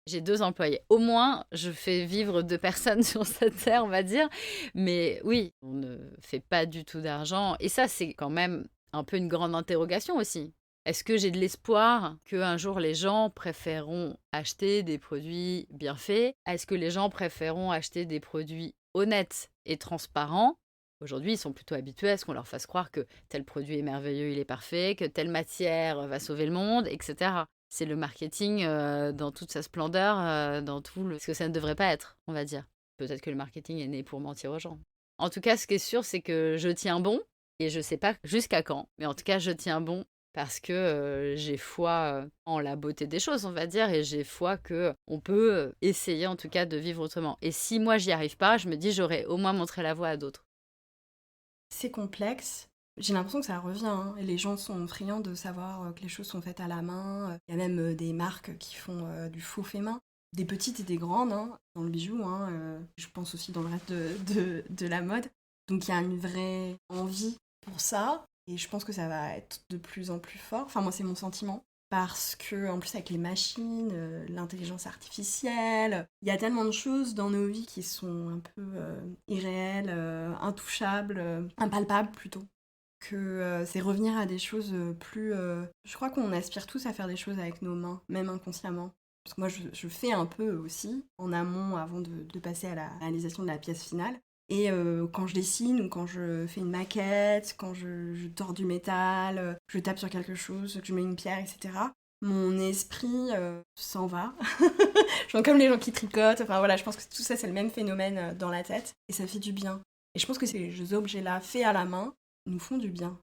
J'ai 2 employés. Au moins, je fais vivre 2 personnes sur cette terre, on va dire. Mais oui, on ne fait pas du tout d'argent. Et ça, c'est quand même un peu une grande interrogation aussi. Est-ce que j'ai de l'espoir qu'un jour les gens préféreront acheter des produits bien faits? Est-ce que les gens préféreront acheter des produits honnêtes et transparents? Aujourd'hui, ils sont plutôt habitués à ce qu'on leur fasse croire que tel produit est merveilleux, il est parfait, que telle matière va sauver le monde, etc. C'est le marketing dans toute sa splendeur, dans tout le... ce que ça ne devrait pas être, on va dire. Peut-être que le marketing est né pour mentir aux gens. En tout cas, ce qui est sûr, c'est que je tiens bon, et je ne sais pas jusqu'à quand, mais en tout cas, je tiens bon parce que j'ai foi en la beauté des choses, on va dire, et j'ai foi qu'on peut essayer en tout cas de vivre autrement. Et si moi, j'y arrive pas, je me dis, j'aurais au moins montré la voie à d'autres. C'est complexe. J'ai l'impression que ça revient, hein. Et les gens sont friands de savoir que les choses sont faites à la main. Il y a même des marques qui font du faux fait main, des petites et des grandes, hein, dans le bijou. Je pense aussi dans le reste de la mode. Donc il y a une vraie envie pour ça. Et je pense que ça va être de plus en plus fort. Enfin, moi, c'est mon sentiment. Parce que, en plus, avec les machines, l'intelligence artificielle, il y a tellement de choses dans nos vies qui sont un peu irréelles, intouchables, impalpables plutôt, que c'est revenir à des choses plus... Je crois qu'on aspire tous à faire des choses avec nos mains, même inconsciemment. Parce que moi, je fais un peu aussi, en amont, avant de passer à la réalisation de la pièce finale. Et quand je dessine ou quand je fais une maquette, quand je tords du métal, je tape sur quelque chose, que je mets une pierre, etc., mon esprit s'en va. Genre comme les gens qui tricotent. Enfin voilà, je pense que tout ça, c'est le même phénomène dans la tête. Et ça fait du bien. Et je pense que ces objets-là, faits à la main, nous font du bien.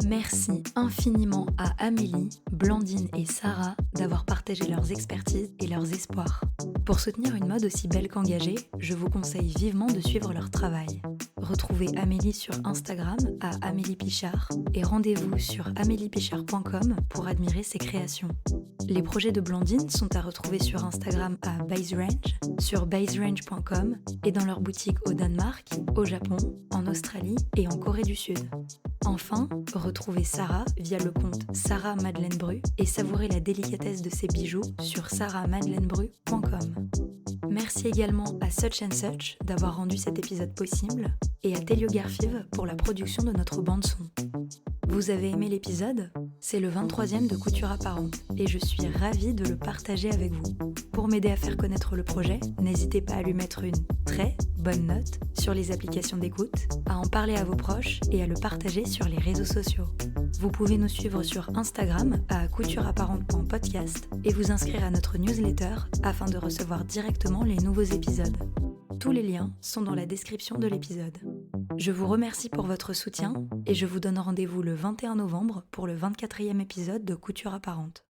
Merci infiniment à Amélie, Blandine et Sarah d'avoir partagé leurs expertises et leurs espoirs. Pour soutenir une mode aussi belle qu'engagée, je vous conseille vivement de suivre leur travail. Retrouvez Amélie sur Instagram à Amélie Pichard et rendez-vous sur améliepichard.com pour admirer ses créations. Les projets de Blandine sont à retrouver sur Instagram à BaseRange, sur baserange.com et dans leur boutique au Danemark, au Japon, en Australie et en Corée du Sud. Enfin, retrouvez Sarah via le compte Sarah Madeleine Bru et savourez la délicatesse de ses bijoux sur sarahmadelenebru.com. Merci également à Such and Such d'avoir rendu cet épisode possible et à Telio Garfive pour la production de notre bande-son. Vous avez aimé l'épisode ? C'est le 23e de Couture Apparente et je suis ravie de le partager avec vous. Pour m'aider à faire connaître le projet, n'hésitez pas à lui mettre une très bonne note sur les applications d'écoute, à en parler à vos proches et à le partager sur les réseaux sociaux. Vous pouvez nous suivre sur Instagram à coutureapparente.podcast et vous inscrire à notre newsletter afin de recevoir directement les nouveaux épisodes. Tous les liens sont dans la description de l'épisode. Je vous remercie pour votre soutien et je vous donne rendez-vous le 21 novembre pour le 24e épisode de Couture Apparente.